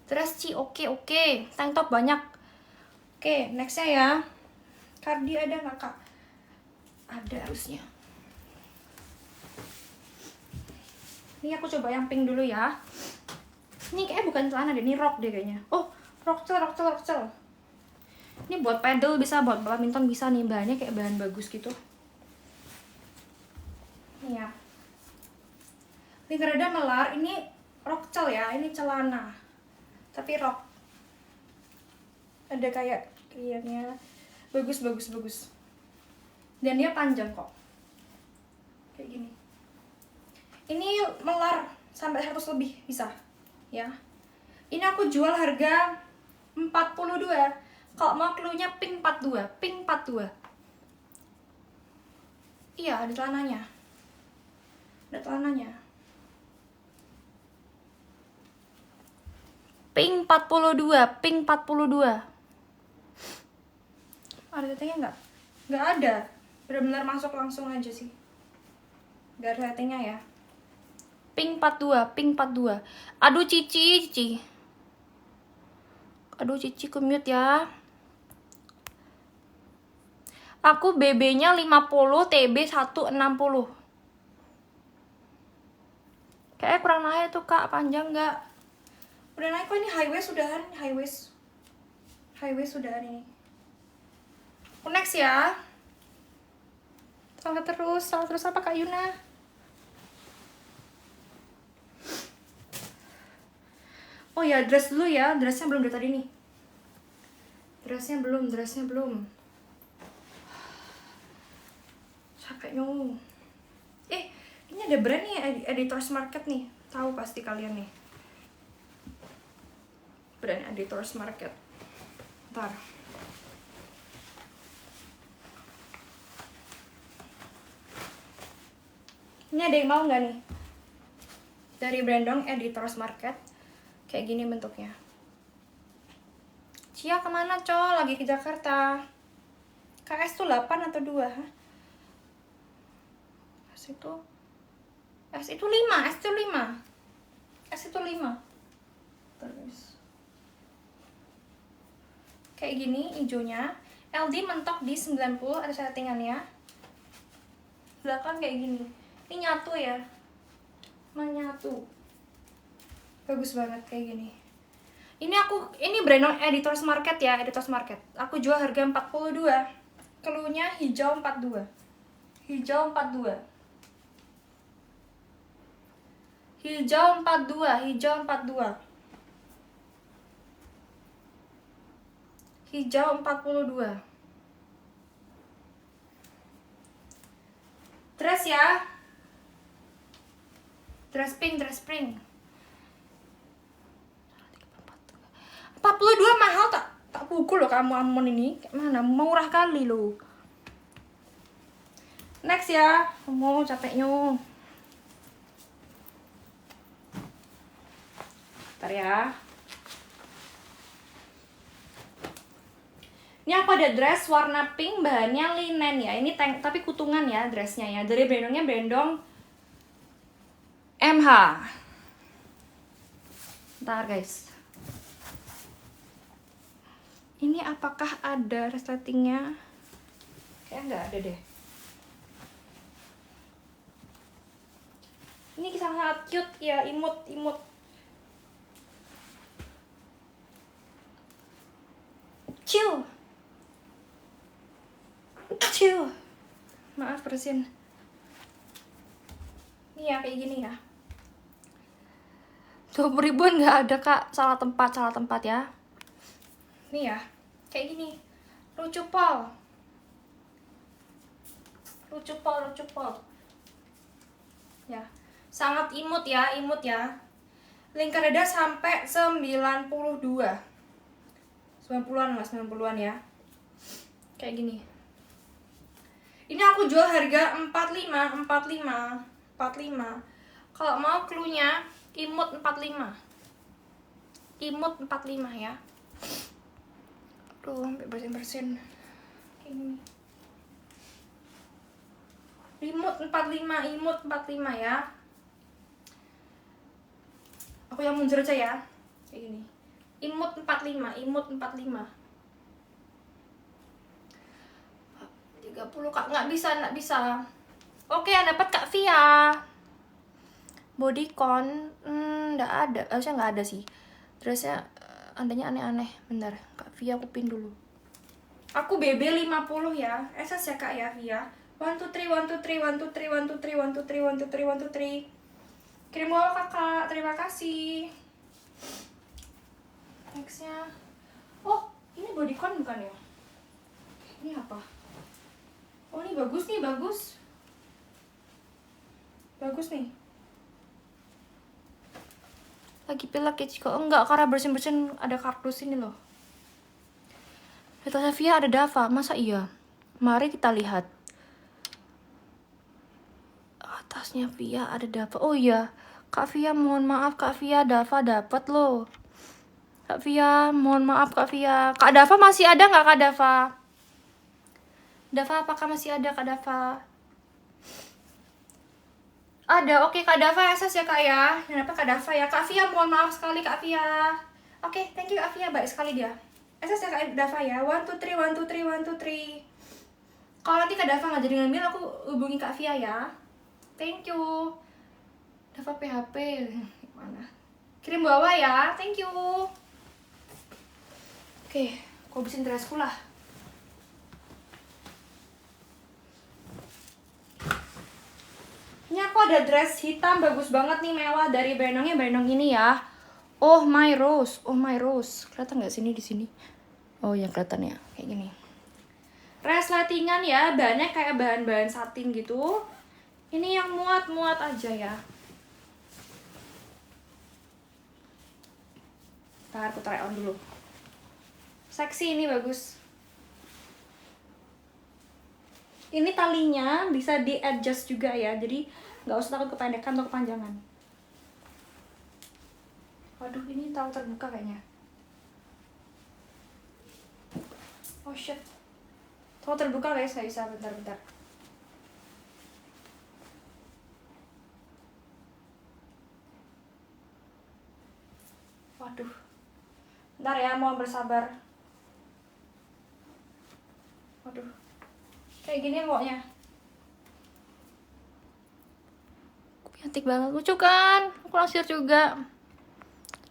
Dress Ci, oke. Tank top banyak. Oke, nextnya ya. Cardi ada nggak Kak? Ada harusnya. Ini aku coba yang pink dulu ya. Ini kayaknya bukan celana deh, ini rok deh kayaknya. Oh, rokcel. Ini buat pedal bisa, buat badminton bisa nih, bahannya kayak bahan bagus gitu. Nih ya. Ini rada melar, ini rokcel ya, ini celana. Tapi rok. Ada kayak kayaknya bagus. Dan dia panjang kok. Kayak gini. Ini melar sampai 100 lebih bisa. Ya. Ini aku jual harga 42. Kalau mau cluenya pink 42. Iya, ada celananya. Pink 42. Ada tetenya nggak? Nggak ada. Bener-bener masuk langsung aja sih. Gak ada settingnya ya. Pink 42, pink 42. Aduh Cici. Aduh Cici ke mute ya. Aku BB-nya 50, TB 160. Kayaknya kurang naik tuh kak, panjang nggak? Udah naik kok, ini high waist udahan, high waist udahan ini. Aku next ya. Salah terus apa Kak Yuna? Oh ya, dress dulu ya, dressnya belum dari tadi nih. Dressnya belum. Capek nyung. Ini ada brand nih, Editors Market nih. Tahu pasti kalian nih. Brand Editors Market. Ntar. Ini ada yang mau nggak nih? Dari Brandong Editors Market. Kayak gini bentuknya. Cia kemana co? Lagi ke Jakarta. KS tuh 8 atau 2? Hah? S itu 5. Terus kayak gini hijaunya. LD mentok di 90, ada settingannya. Belakang kayak gini. Ini nyatu ya. Menyatu. Bagus banget kayak gini. Ini Brandong Editors Market ya, Editors Market. Aku jual harga 42. Keluarnya hijau 42. Hijau 42. Hijau 42. Hijau 42. Dress ya. Dress pink. 42 mahal tak pukul loh kamu Amon ini. Kayak mana? Murah kali loh. Next ya. Mau capeknya. Bentar ya. Ini aku ada dress warna pink, bahannya linen ya. Ini tank tapi kutungan ya dressnya ya. Dari Brandongnya Brandong MH. Bentar guys. Ini apakah ada resletingnya? Kayaknya nggak ada deh. Ini sangat cute ya, imut. Chill. Maaf bersin. Ini ya kayak gini ya. 20 ribuan nggak ada kak, salah tempat ya. Nih ya, kayak gini. Lucu pol. Ya, sangat imut ya. Lingkar dada sampai 92. 90-an ya. Kayak gini. Ini aku jual harga 45. Kalau mau cluenya imut 45 ya. Aduh, sampai bersin kayak gini. Imut 45 ya. Aku yang mundur aja ya. Kayak gini. Imut 45. 30 kak, nggak bisa. Oke, yang dapat Kak Via. Bodycon nggak ada, harusnya nggak ada sih. Dressnya adanya aneh-aneh. Bentar, Kak Via aku pin dulu. Aku BB 50 ya. SS ya kak ya Via. 1 2 3. Kirim bola kakak, terima kasih. Nextnya, oh ini bodycon bukan ya? Ini apa? Oh ini bagus nih. Bagus nih. Lagi pilek ya Ciko? Enggak, karena bersin ada kardus ini loh. Di atasnya Via ada Dava, masa iya? Mari kita lihat. Atasnya Via ada Dava. Oh iya, Kak Via mohon maaf Kak Via, Dava dapat loh. Kak Via, mohon maaf Kak Via. Kak Dava masih ada nggak Kak Dava? Dava, apakah masih ada Kak Dava? Ada, oke Kak Dava SS ya Kak ya. Kenapa Kak Dava ya? Kak Via, mohon maaf sekali Kak Via. Oke, thank you Kak Via, baik sekali dia. SS ya Kak Dava ya. 1, 2, 3, 1, 2, 3, 1, 2, 3. Kalau nanti Kak Dava nggak jadi ngambil, aku hubungi Kak Via ya. Thank you. Dava PHP mana? Kirim bawah ya, thank you. Oke, aku habisin dressku lah. Ini aku ada dress hitam bagus banget nih, mewah, dari Benongnya Benong ini ya. Oh my rose, oh my rose. Kelihatan nggak sini di sini? Oh ya kelihatan ya, kayak gini. Resletingan ya, bahannya kayak bahan-bahan satin gitu. Ini yang muat-muat aja ya. Ntar aku try on dulu. Seksi ini bagus. Ini talinya bisa di adjust juga ya, jadi nggak usah takut kependekan atau kepanjangan. Waduh, ini terlalu terbuka kayaknya. Oh shit, terlalu terbuka guys, nggak bisa, bentar-bentar. Waduh, bentar ya, mohon bersabar. Waduh, kayak gini pokoknya. Cantik banget, lucu kan? Aku langsir juga.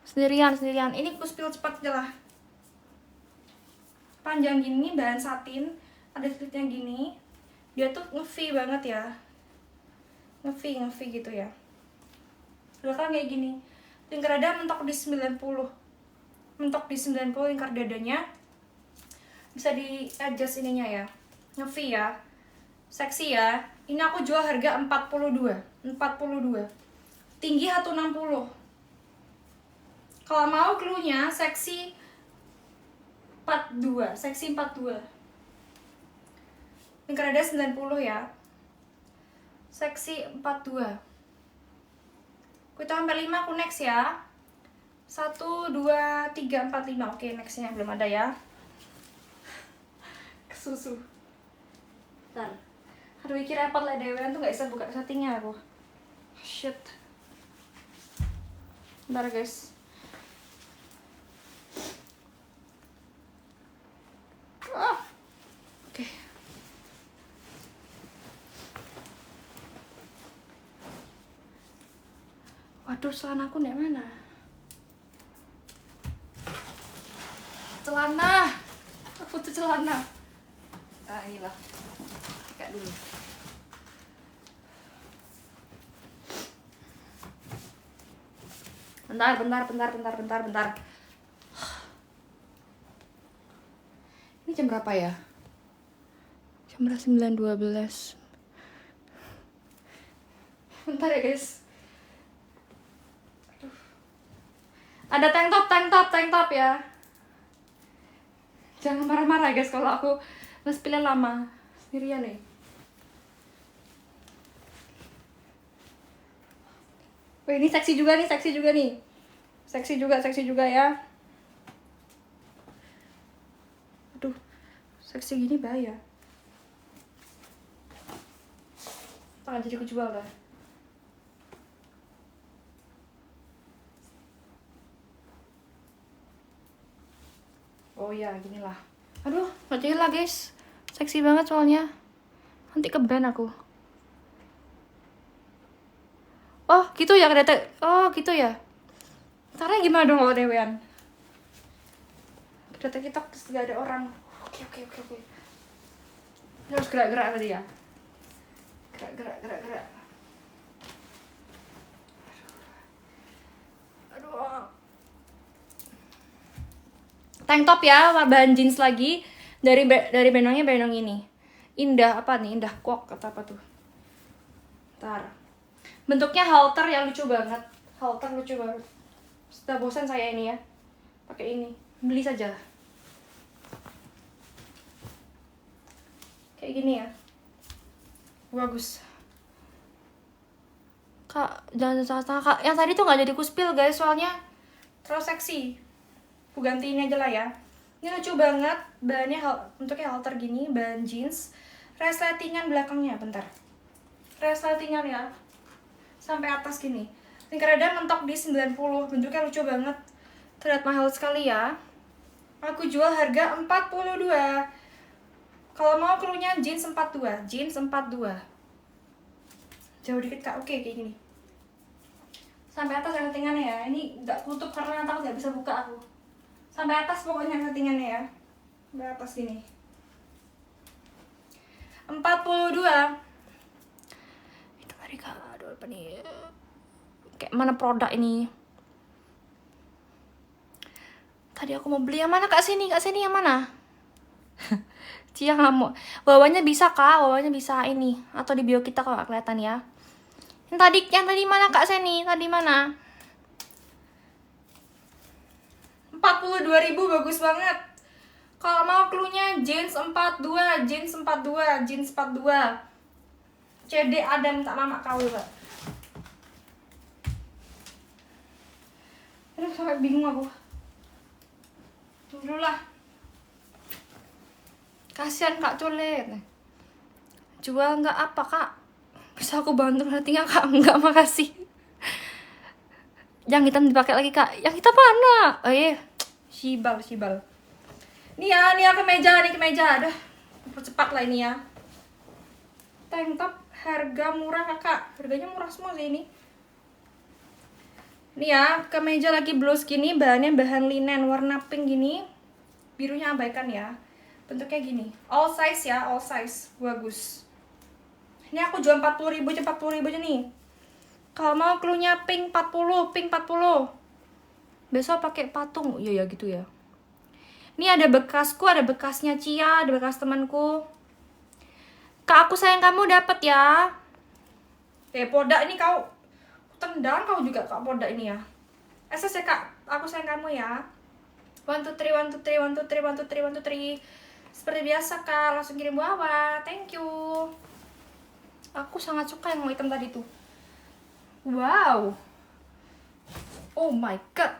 Sendirian. Ini aku spill cepat aja lah. Panjang gini, bahan satin, ada slitnya gini. Dia tuh nge-V banget ya. Nge-V gitu ya. Belakang kayak gini. Lingkar dada mentok di 90. Mentok di 90 lingkar dadanya. Bisa di adjust ininya ya. Nge-V ya. Seksi ya. Ini aku jual harga 42. Tinggi 160. Kalau mau cluenya seksi 42. Lingkar dada 90 ya. Seksi 42. Kita sampai 5, aku next ya. 1, 2, 3, 4, 5. Oke, nextnya belum ada ya. Kesusu. Bentar. Aduh, iki repot lah dewean tuh gak bisa buka settingnya aku. Shit. Bentar guys. Oke. Waduh, celanaku nek mana? Celana. Aku butuh celana. Ah, inilah. Kayak dulu. Bentar. Ini jam berapa ya? Jam 9.12. Bentar ya guys. Aduh. Ada tank top ya. Jangan marah-marah guys kalau aku nge-spill lama. Sendirian nih. Wih, ini seksi juga nih. Seksi juga ya. Aduh, seksi gini bahaya. Tangan jadi kejual lah. Oh ya, gini lah. Aduh, gak jadi lah guys. Seksi banget soalnya. Nanti ke-ban aku. Oh, gitu ya kereta. Oh, gitu ya. Caranya gimana dong kalau dewean? Kereta kita terus gak ada orang. Oke. Ini harus gerak-gerak tadi ya. Gerak. Aduh. Tank top ya, bahan jeans lagi dari Benongnya Benong ini. Indah apa nih? Indah kok kata apa tuh? Ntar. Bentuknya halter yang lucu banget. Sudah bosan saya ini ya. Pakai ini. Beli saja. Kayak gini ya. Bagus. Kak, jangan salah Kak. Yang tadi tuh nggak jadi kuspil guys, soalnya terlalu seksi. Aku ganti ini aja lah ya. Ini lucu banget, bahannya bentuknya halter gini, bahan jeans. resletingan belakangnya, bentar. Resletingan ya, sampai atas gini. Lingkaran mentok di 90, bentuknya lucu banget. Terlihat mahal sekali ya. Aku jual harga 42. Kalau mau cluenya jeans 42, jeans 42. Jauh dikit kak, oke kayak gini. Sampai atas resletingannya ya. Ini nggak tutup karena takut nggak bisa buka aku. Sampai atas pokoknya resletingannya ya. Sampai atas gini. 42. Itu tadi kak, aduh apa nih? Kayak mana produk ini? Tadi aku mau beli yang mana kak, sini yang mana? Cia nggak mau. Bawahnya bisa kak, bawahnya bisa ini atau di bio kita kalau nggak kelihatan ya. Yang tadi mana kak Seni? Tadi mana? 42.000 bagus banget. Kalau mau cluenya jeans 42, jeans 42, jeans 42. CD Adam tak mama kau kak. Aduh sampai bingung aku. Dulu lah. Kasihan kak Colet. Jual nggak apa kak? Bisa aku bantu nantinya kak? Enggak makasih. Yang hitam dipakai lagi kak. Yang hitam mana? Oh iya, sibal. Nih ya kemeja. Aduh, cepat lah ini ya. Tank top harga murah kakak. Harganya murah semua sih ini. Nih ya, kemeja lagi blus gini, bahannya bahan linen warna pink gini. Birunya abaikan ya. Bentuknya gini. All size ya, all size. Bagus. Ini aku jual 40.000 aja nih. Kalau mau cluenya pink 40. Besok pakai patung. Iya ya gitu ya. Ini ada bekasku, ada bekasnya Cia, ada bekas temanku. Kak, aku sayang kamu dapat ya. Poda ini kau tendang kau juga kak, poda ini ya. SS ya kak, aku sayang kamu ya. 1 2 3 Seperti biasa kak, langsung kirim bawah. Thank you. Aku sangat suka yang hitam tadi tuh. Wow. Oh my god.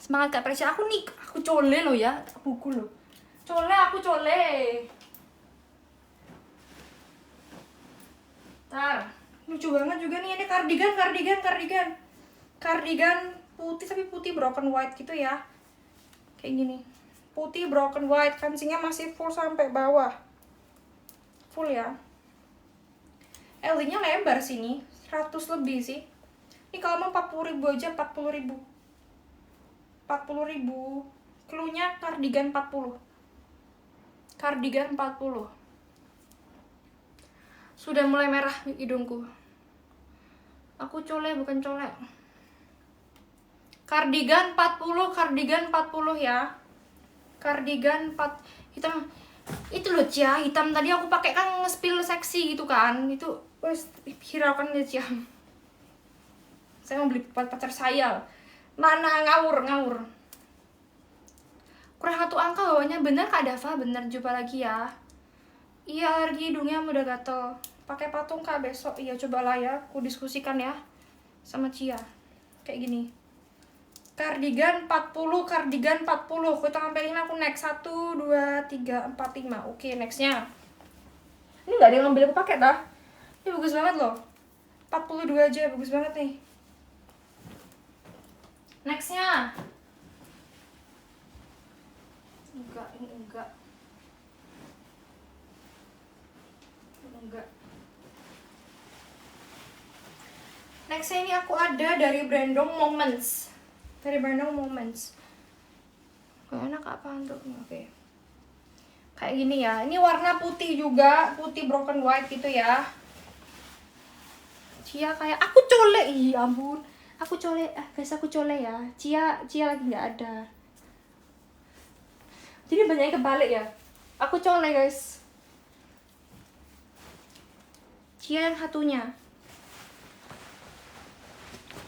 Semangat kak Presya. Aku nih, aku cole loh ya. Buku loh. Aku cole. Tar. Lucu banget juga nih, ini kardigan putih tapi putih broken white gitu ya, kayak gini, putih broken white, kancingnya masih full sampai bawah, full ya. LD nya lebar sini 100 lebih sih. Ini kalau mau 40.000 aja, 40.000. Cluenya kardigan 40. Sudah mulai merah hidungku. Aku cole bukan colek. Kardigan 40 ya. Kardigan 4 hitam. Itu loh Cia, hitam tadi aku pakai kan nge-spill seksi gitu kan. Itu wes hiraukan ya Cia. Saya mau beli buat pacar saya. Mana ngawur. Kurang 1 angka bawahnya, bener Kak Dava, bener, jumpa lagi ya. Iya, alergi hidungnya udah gatel. Pakai patung kak besok. Iya cobalah ya, aku diskusikan ya sama Cia. Kayak gini. Kardigan 40. Kita sampai 5 aku next. 1 2 3 4 5. Oke, nextnya. Ini nggak ada yang ngambil aku pakai dah. Ini bagus banget loh. 42 aja, bagus banget nih. Nextnya. Ini enggak. Nextnya ini aku ada dari Brandon Moments. Gak enak apaan tuh? Oke. Kayak gini ya. Ini warna putih juga, putih broken white gitu ya. Cia kayak aku cole, iya ampun. Aku cole, guys aku cole ya. Cia lagi nggak ada. Jadi banyaknya kebalik ya. Aku cole guys. Cia yang satunya.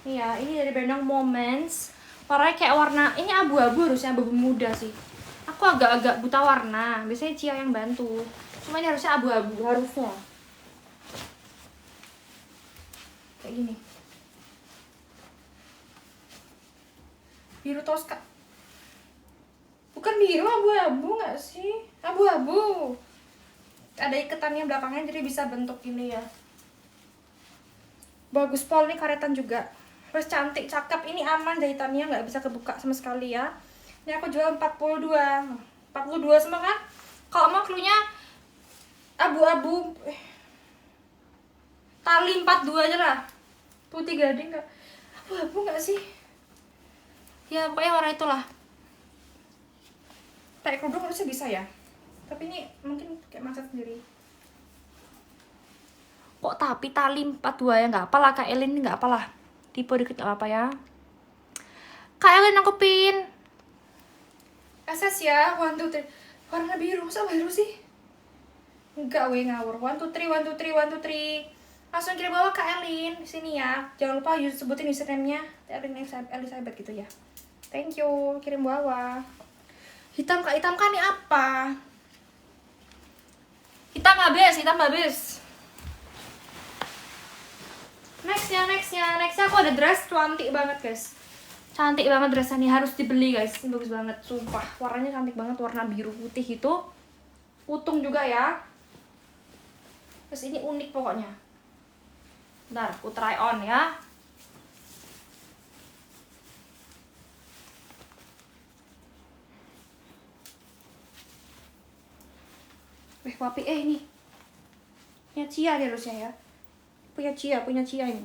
Nih ya, ini dari Brandon Moments. Warnanya kayak warna, ini abu-abu, harusnya abu muda sih. Aku agak-agak buta warna. Biasanya Cia yang bantu. Cuma ini harusnya abu-abu, harusnya. Kayak gini. Biru Tosca. Bukan biru, abu-abu nggak sih? Abu-abu. Ada ikatannya belakangnya jadi bisa bentuk ini ya. Bagus pol nih, karetan juga. Terus cantik, cakep. Ini aman jahitannya, nggak bisa kebuka sama sekali ya. Ini aku jual 42. 42 semua kan? Kalau mau cluenya abu-abu, tali 42 aja lah. Putih gading nggak? Abu-abu nggak sih? Ya pokoknya warna itulah. Pakai kerudung harusnya bisa ya. Tapi ini mungkin kayak macet sendiri. Kok tapi tali 42 ya nggak apa lah. Kak Elin nggak apa lah. Tipe dikit nggak apa ya. Kak Elin aku pin. SS ya, 1, 2, 3. Warna biru, masa biru sih? Enggak weh, ngawur. 1, 2, 3, 1, 2, 3, 1, 2, 3. Langsung kirim bawah Kak Elin. Sini ya. Jangan lupa sebutin username-nya. Elin Elizabeth gitu ya. Thank you. Kirim bawah. Hitam Kak, hitam kan ini apa? Hitam habis, hitam habis. Nextnya aku ada dress cantik banget guys. Cantik banget dressnya nih, harus dibeli guys. Ini bagus banget, sumpah. Warnanya cantik banget, warna biru putih itu. Utung juga ya. Terus ini unik pokoknya. Bentar, aku try on ya. Wapi, ini. Punya Cia dia harusnya ya. Punya Cia ini.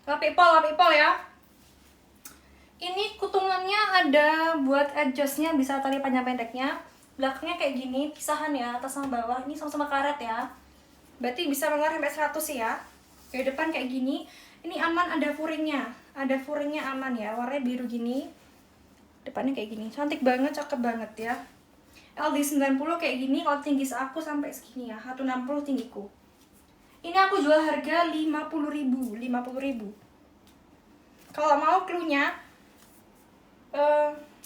Wapi pol ya. Ini kutungannya ada buat adjustnya, bisa tali panjang pendeknya. Belakangnya kayak gini, pisahan ya, atas sama bawah. Ini sama-sama karet ya. Berarti bisa mengeluarkan sampai 100 ya. Kayak depan kayak gini. Ini aman, ada furingnya. Ada furingnya aman ya, warnanya biru gini. Depannya kayak gini, cantik banget, cakep banget ya. LD 90 kayak gini, kalau tinggi aku sampai segini ya, 160 tinggiku. Ini aku jual harga 50.000, 50.000. Kalau mau cluenya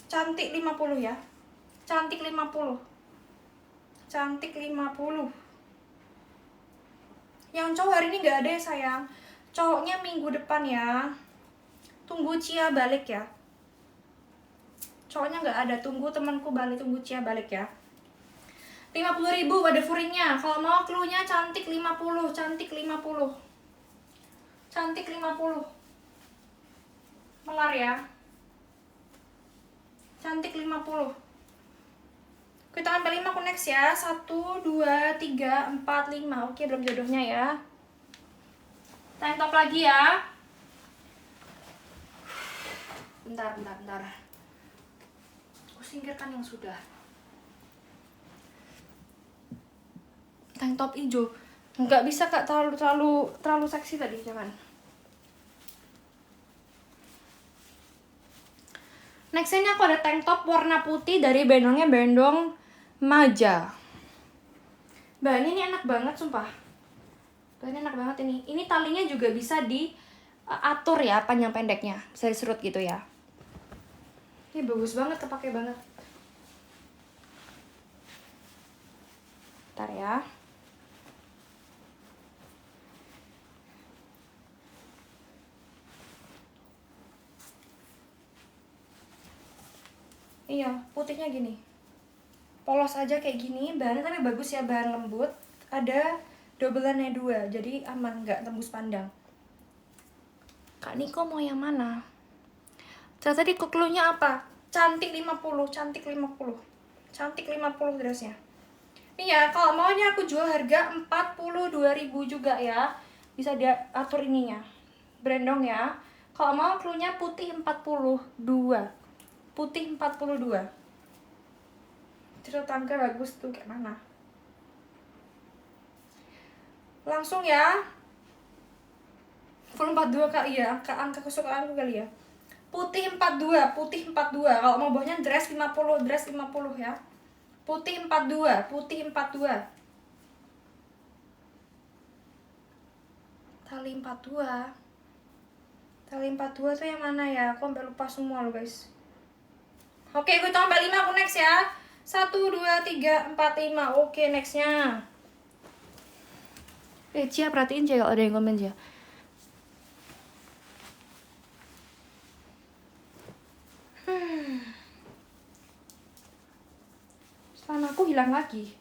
cantik 50 ya. Cantik 50. Cantik 50. Yang cowok hari ini nggak ada ya sayang. Cowoknya minggu depan ya. Tunggu Cia balik ya. Cowoknya nggak ada, tunggu temanku balik, tunggu Cia balik ya. 50.000 ada furingnya. Kalau mau cluenya cantik 50, cantik 50. Cantik 50. Melar ya. Cantik 50. Kita ambil 5 aku next ya. 1, 2, 3, 4, 5. Oke, belum jodohnya ya. Tank top lagi ya. Bentar. Aku singkirkan yang sudah. Tank top hijau. Nggak bisa Kak, terlalu seksi tadi, jangan. Next ini aku ada tank top warna putih dari bendongnya Bendong Maja. Bahannya ini enak banget sumpah. Bahannya enak banget ini. Ini talinya juga bisa diatur ya, panjang pendeknya. Bisa diserut gitu ya. Ini bagus banget, kepake banget. Bentar ya. Iya, putihnya gini. Polos aja kayak gini, bahannya tapi bagus ya, bahan lembut. Ada dobelannya 2, jadi aman, nggak tembus pandang. Kak Niko mau yang mana? Tadi cluenya apa? Cantik 50, cantik 50. Cantik 50 dressnya. Iya, kalau maunya aku jual harga 42.000 juga ya. Bisa diatur ininya. Brandong ya. Kalau mau cluenya putih 42. Putih 42. Cerita tangga bagus tuh, kayak mana? Langsung ya. Full 42 Kak, iya. Angka kesukaanku kali ya. Putih 42, putih 42. Kalau mau bawahnya dress 50, dress 50 ya. Putih 42, putih 42. Tali 42. Tali 42 tuh yang mana ya? Aku sampai lupa semua loh guys. Oke, gue tambah 5 aku next ya. 1, 2, 3, 4, 5. Oke, nextnya. Cia, perhatiin Cia kalau ada yang komen Cia. Celanaku hilang lagi.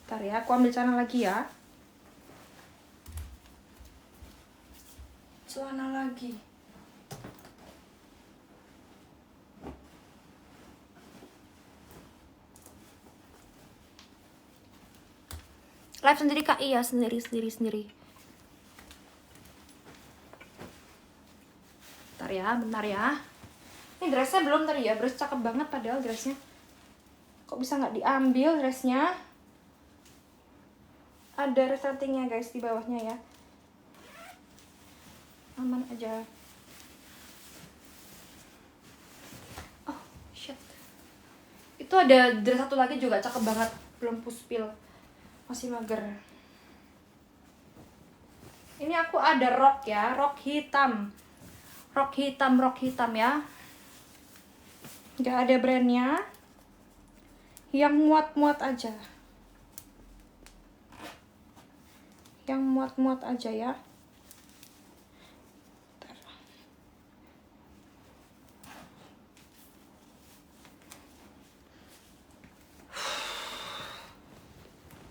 Bentar ya, aku ambil celana lagi ya. Celana lagi. Live sendiri Kak? Iya, sendiri. Bentar ya. Ini dressnya belum tadi ya, dress cakep banget padahal dressnya. Kok bisa nggak diambil dressnya? Ada resletingnya guys di bawahnya ya. Aman aja. Oh shit. Itu ada dress satu lagi juga cakep banget, belum puspil, masih mager. Ini aku ada rok ya, rok hitam ya. Nggak ada brandnya, yang muat aja, ya. Bentar.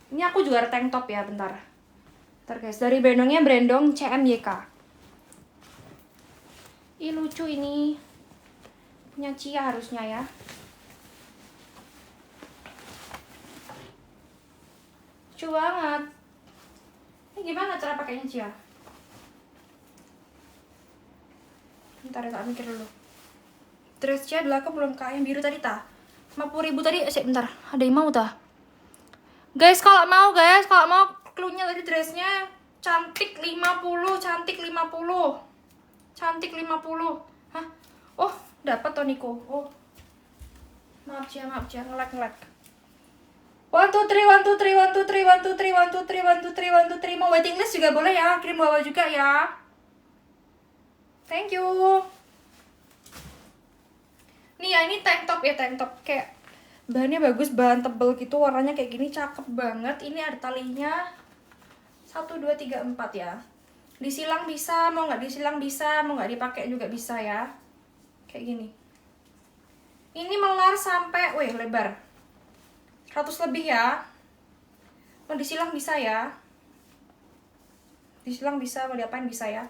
Ini aku juga tank top ya, bentar guys, dari brandong CMYK. Ih lucu ini, punya Cia harusnya ya. Lucu banget. Ini gimana cara pakainya Cia? Bentar ya, tak mikir dulu. Dress Cia dulu aku belum kak, yang biru tadi ta 50.000 tadi. Bentar, ada yang mau ta? Guys, kalau mau cluenya tadi dressnya cantik 50. Hah? Oh, dapat toh Niko. Oh. Maaf Cia, ngelek. 1 2 3 mau waiting list juga boleh ya, kirim bawah juga ya. Thank you. Nih ya, ini tank top kayak bahannya bagus, bahan tebel gitu, warnanya kayak gini cakep banget. Ini ada talinya 1 2 3 4 ya. Disilang bisa, mau nggak disilang bisa, mau nggak dipakai juga bisa ya. Kayak gini. Ini melar sampai, lebar 100 lebih ya. Mau disilang bisa ya. Mau diapain bisa ya.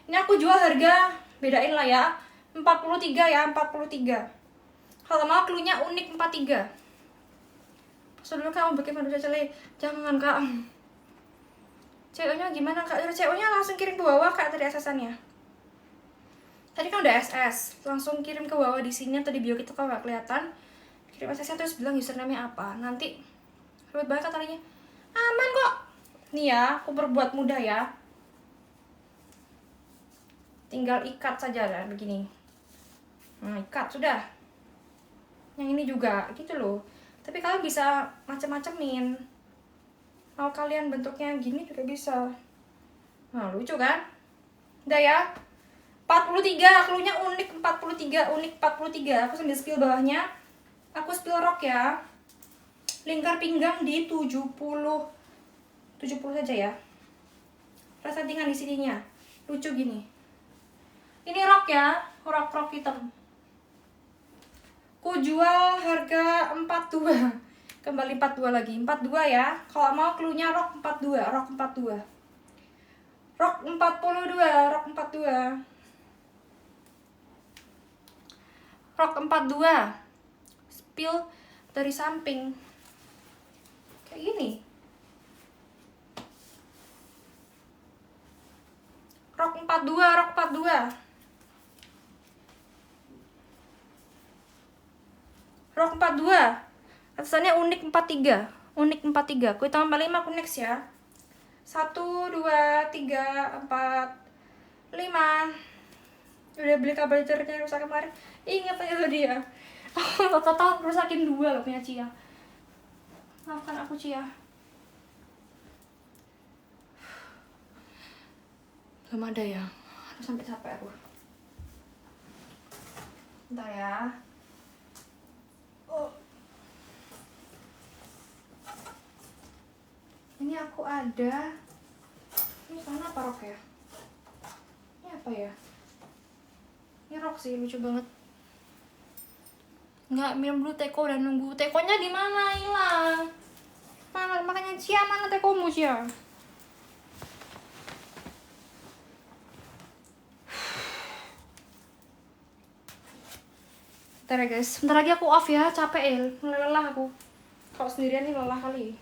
Ini aku jual harga, bedain lah ya, 43 ya, 43. Kalau mau cluenya unik 43. Pas dulu kamu bikin manusia cele, jangan kak. CO-nya gimana kak? CO-nya langsung kirim ke bawah kak, tadi SS-annya. Tadi kan udah SS, langsung kirim ke bawah di sini atau di bio kita kalau nggak kelihatan. Kirim SS-nya terus bilang username-nya apa. Nanti ribet banget katanya. Aman kok. Nih ya, aku berbuat mudah ya. Tinggal ikat saja lah begini. Nah, ikat sudah. Yang ini juga gitu loh. Tapi kalian bisa macam-macamin. Mau kalian bentuknya gini juga bisa. Nah, lucu kan? Udah ya. 43, cluenya unik 43. Aku sambil spill bawahnya. Aku spill rok ya. Lingkar pinggang di 70 saja ya. Resletingan di sininya. Lucu gini. Ini rok ya, rok hitam. Ku jual harga 42. Kembali 42 lagi. 42 ya. Kalau mau cluenya rok 42. Rok 42. Rok 42. Spill dari samping. Kayak gini. Rok 42. Rok 42. Atasannya unik 43. Aku tambah 5 aku next ya. 1 2 3 4 5. Udah beli kabel chargernya rusak kemarin. Ingat aja lo dia. Total rusakin 2 loh punya Cia. Maafkan aku Cia. Belum ada ya. Aduh sampai capek aku. Bentar ya. Oh. Ini aku ada. Ini sana apa rok ya? Ini apa ya? Ini rok sih, lucu banget. Nggak minum dulu teko dan nunggu. Tekonya di mana? Hilang. Mana makanya Cia, mana tekomu Cia? Bentar ya guys, bentar lagi aku off ya, capek ya, mulai lelah aku. Kalau sendirian nih lelah kali.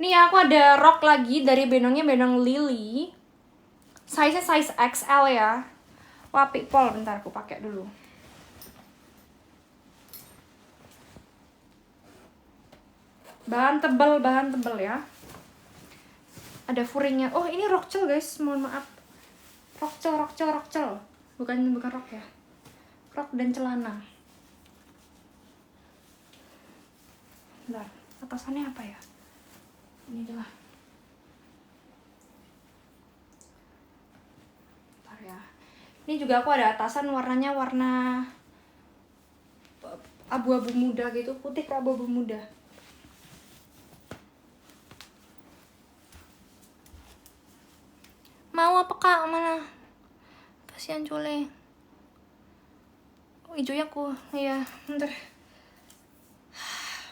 Nih ya, aku ada rok lagi dari benongnya benong Lily. Size-nya size XL ya. Wah, people, bentar aku pakai dulu. Bahan tebel ya. Ada furingnya. Oh, ini rokcel guys, mohon maaf. Rokcel. Bukan rok ya. Rok dan celana. Bentar, atasannya apa ya? Ini adalah. Bentar ya. Ini juga aku ada atasan warnanya warna abu-abu muda gitu, putih ke abu-abu muda. Mau apa kak? Mana? Kasihan Cule. Oh, hijaunya aku. Iya, bentar.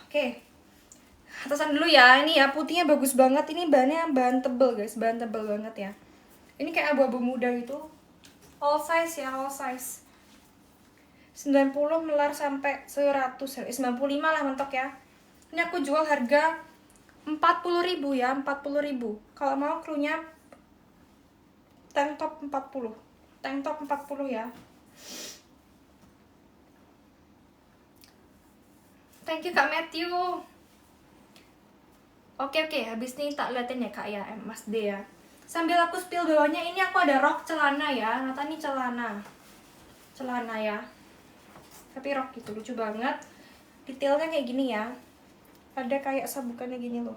Oke. Atasan dulu ya. Ini ya putihnya bagus banget. Ini bahan tebel guys, bahan tebel banget ya. Ini kayak abu-abu muda gitu. All size ya, all size. 90 melar sampai 100, 95 lah mentok ya. Ini aku jual harga 40.000 ya, 40.000. Kalau mau krunya tank top 40. Tank top 40 ya. Thank you Kak Matthew. Oke, habis ini tak liatin ya Kak ya, Mas D ya. Sambil aku spill bawahnya, ini aku ada rok celana ya. Nata ini celana ya. Tapi rok gitu, lucu banget. Detailnya kayak gini ya. Ada kayak sabukannya gini loh.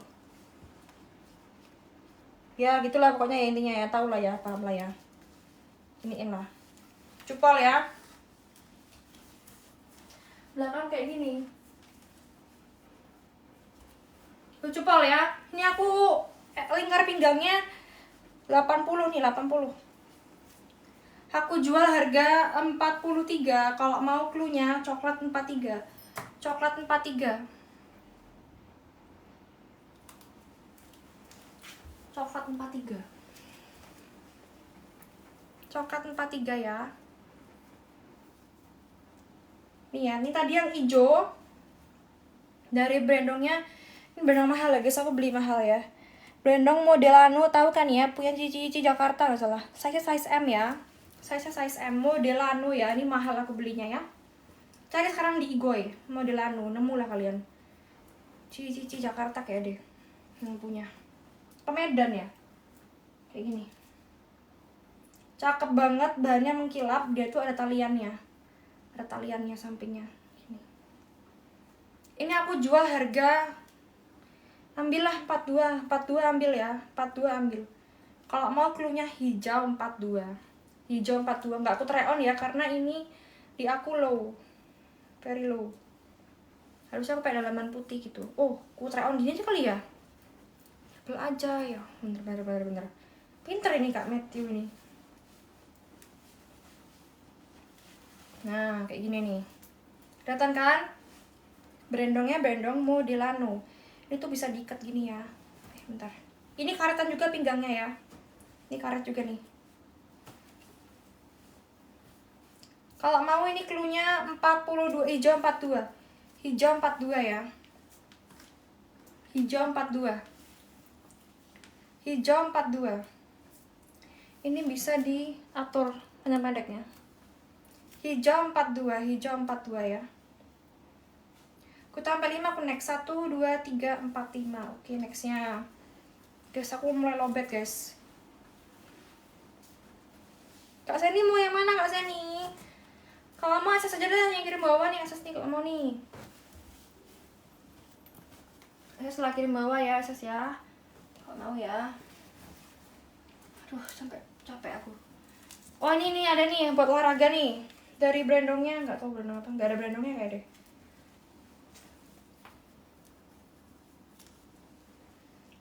Ya gitulah pokoknya ya intinya ya, tau lah ya, paham lah ya. Iniin lah. Cupol ya. Belakang kayak gini. Cupol ya. Ini aku lingkar pinggangnya 80 nih, 80. Aku jual harga 43. Kalau mau cluenya coklat 43. Coklat 43. Coklat 43. Coklat 43 ya. Nih ya, ini tadi yang hijau dari brandongnya. Ini brandong mahal ya guys, aku beli mahal ya. Brandong Modelano, tahu kan ya, punya Cici Jakarta nggak salah. Size M ya. Size M Modelano ya, ini mahal aku belinya ya. Cari sekarang di Igoy, Modelano, nemu lah kalian. Cici Jakarta kayak deh yang punya. Pemedan ya. Kayak gini. Cakep banget, bahannya mengkilap, dia tuh ada taliannya. Ada taliannya sampingnya. Gini. Ini aku jual harga, ambillah 42 ambil ya, 42 ambil. Kalau mau cluenya hijau 42. Hijau 42, nggak aku try on ya, karena ini di aku low. Very low. Harusnya aku pakai dalaman putih gitu. Oh, aku try on gini aja kali ya. Bel aja ya. Bener. Pinter ini Kak Matthew ini. Nah, kayak gini nih. Kelihatan kan? Brandongnya brandong Modelano. Ini tuh bisa diikat gini ya. Bentar. Ini karetan juga pinggangnya ya. Ini karet juga nih. Kalau mau ini cluenya 42, hijau 42. Hijau 42 ya. Hijau 42. Hijau 42. Ini bisa diatur pendek-pendeknya. Hijau 42 ya. Aku tambah 5, aku next 1, 2, 3, 4, 5. Oke, nextnya. Guys, aku mulai lobet guys. Kak Seni mau yang mana Kak Seni? Kalau mau akses aja deh, yang kirim bawah nih akses nih kalau mau nih. Akses lah kirim bawah ya akses ya. Kalau mau ya. Aduh, sampai capek aku. Oh ini nih ada nih buat olahraga nih. Dari brandongnya, nggak tahu brandong apa, nggak ada brandongnya kayak deh.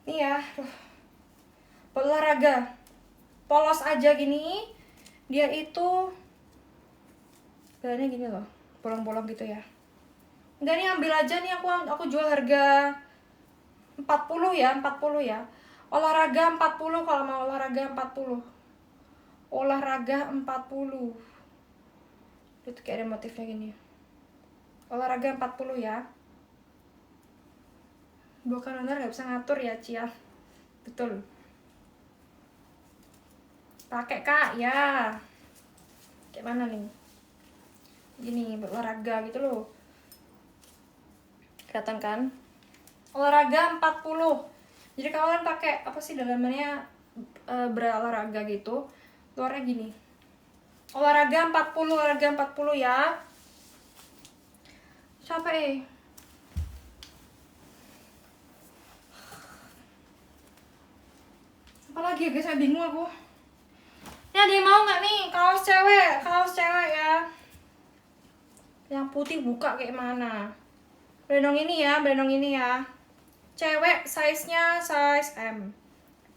Nih ya, buat olahraga. Polos aja gini. Dia itu bahannya gini loh, bolong-bolong gitu ya. Udah nih ambil aja nih, aku jual harga 40 ya, 40 ya. Olahraga 40 kalau mau olahraga 40. Olahraga 40. Itu kayak ada motifnya gini. Olahraga 40 ya. Bukan owner gak bisa ngatur ya, Cia. Betul. Pakai Kak, ya. Kayak mana nih? Gini, buat olahraga gitu loh. Kelihatan kan? Olahraga 40. Jadi kalian pakai apa sih dalamannya berolahraga gitu. Luarnya gini. Olahraga 40, olahraga 40 ya. Capek. Apalagi ya guys, saya bingung aku. Ini ada yang mau nggak nih kaos cewek ya. Yang putih buka kayak mana? Brandong ini ya. Cewek size-nya size M.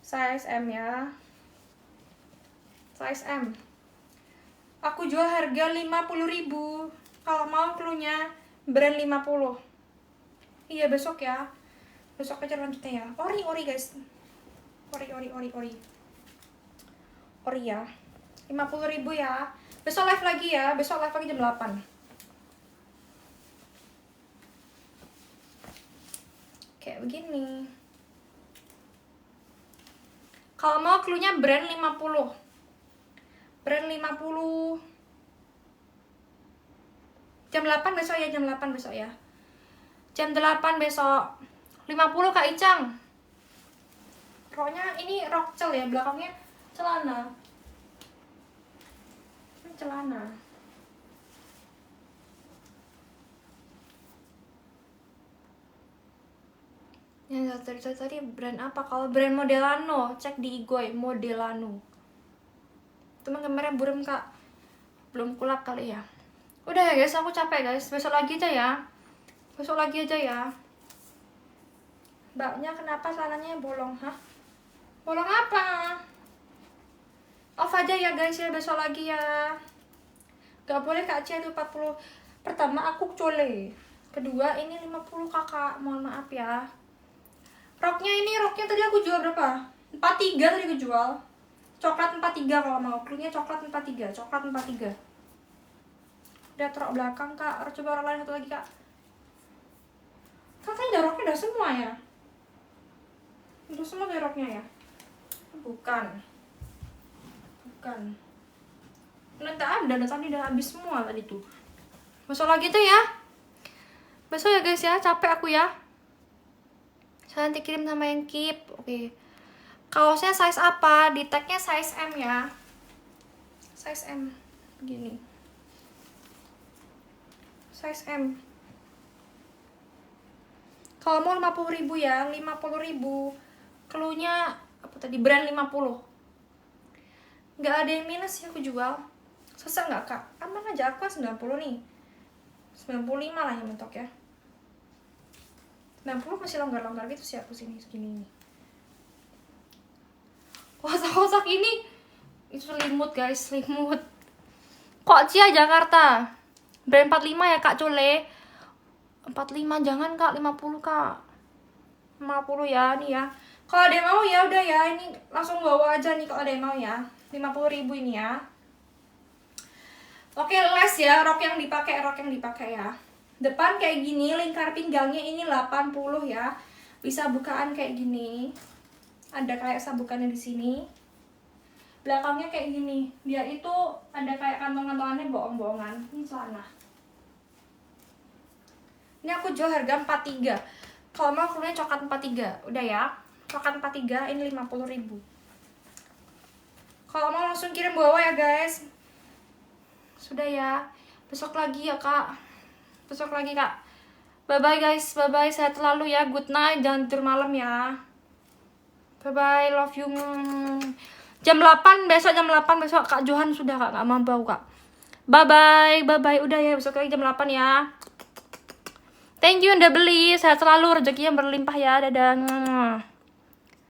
Size M ya. Size M. Aku jual harga 50.000. Kalau mau cluenya brand 50. Iya besok ya. Besok aja lanjutnya ya. Ori guys. Ori ya. 50.000 ya. Besok live lagi ya. Besok live lagi jam 8. Kayak begini. Kalau mau cluenya brand 50. Brand 50. Jam 8 besok ya, jam 8 besok ya. Jam 8 besok. 50 Kak Icang. Roknya ini rok cel ya, belakangnya celana. Ini celana. Yang tadi brand apa? Kalau brand Modelano, cek di Igoy, Modelano. Teman kemarin burem Kak. Belum kulap kali ya. Udah ya guys, aku capek guys. Besok lagi aja ya. Mbaknya kenapa celananya bolong? Hah? Bolong apa? Off aja ya guys ya, besok lagi ya. Gak boleh Kak Cia itu 40. Pertama aku cole. Kedua ini 50 kakak. Mohon maaf ya. Roknya tadi aku jual berapa? 43 tadi aku jual. Coklat 43 kalau mau. Cluenya coklat 43. Udah rok belakang Kak. Coba orang lain satu lagi Kak. Katanya roknya udah semua ya. Udah semua dari roknya ya. Bukan. Nanti ada tadi udah habis semua tadi tuh. Besok lagi tuh ya. Besok ya guys ya. Capek aku ya. Saya nanti kirim sama yang keep. Oke. Kaosnya size apa? Di tagnya size M ya. Size M. Begini. Size M. Kalau mau 50.000 ya. 50.000. Cluenya apa tadi? Brand 50. Nggak ada yang minus ya aku jual. Susah nggak Kak? Aman aja, aku 90 nih. 95 lah yang mentok ya. 90 masih longgar-longgar gitu sih aku segini ini. Kosak-kosak ini itu selimut guys, selimut. Kok Cia Jakarta? Brand 45 ya Kak Cole. 45 jangan Kak, 50 Kak. 50 ya nih ya. Kalau ada yang mau ya udah ya, ini langsung bawa aja nih kalau ada yang mau ya. 50.000 ini ya. Oke, les ya, rok yang dipakai ya. Depan kayak gini, lingkar pinggangnya ini 80 ya. Bisa bukaan kayak gini. Ada kayak sabukannya di sini. Belakangnya kayak gini. Dia itu ada kayak kantong-kantongannya bohong-bohongan. Ini celana. Ini aku jual harga 43. Kalau mau cluenya coklat 43. Udah ya. Coklat 43 ini 50.000. Kalau mau langsung kirim bawa ya guys. Sudah ya. Besok lagi ya Kak. Besok lagi Kak. Bye bye guys. Bye bye. Sehat selalu ya. Good night. Jangan tidur malam ya. Bye bye. Love you. Jam 8 besok, jam 8 besok Kak Johan sudah Kak. Gak mampu Kak. Bye bye. Bye bye. Udah ya. Besok lagi jam 8 ya. Thank you yang udah beli. Sehat selalu. Rezeki yang berlimpah ya. Dadah.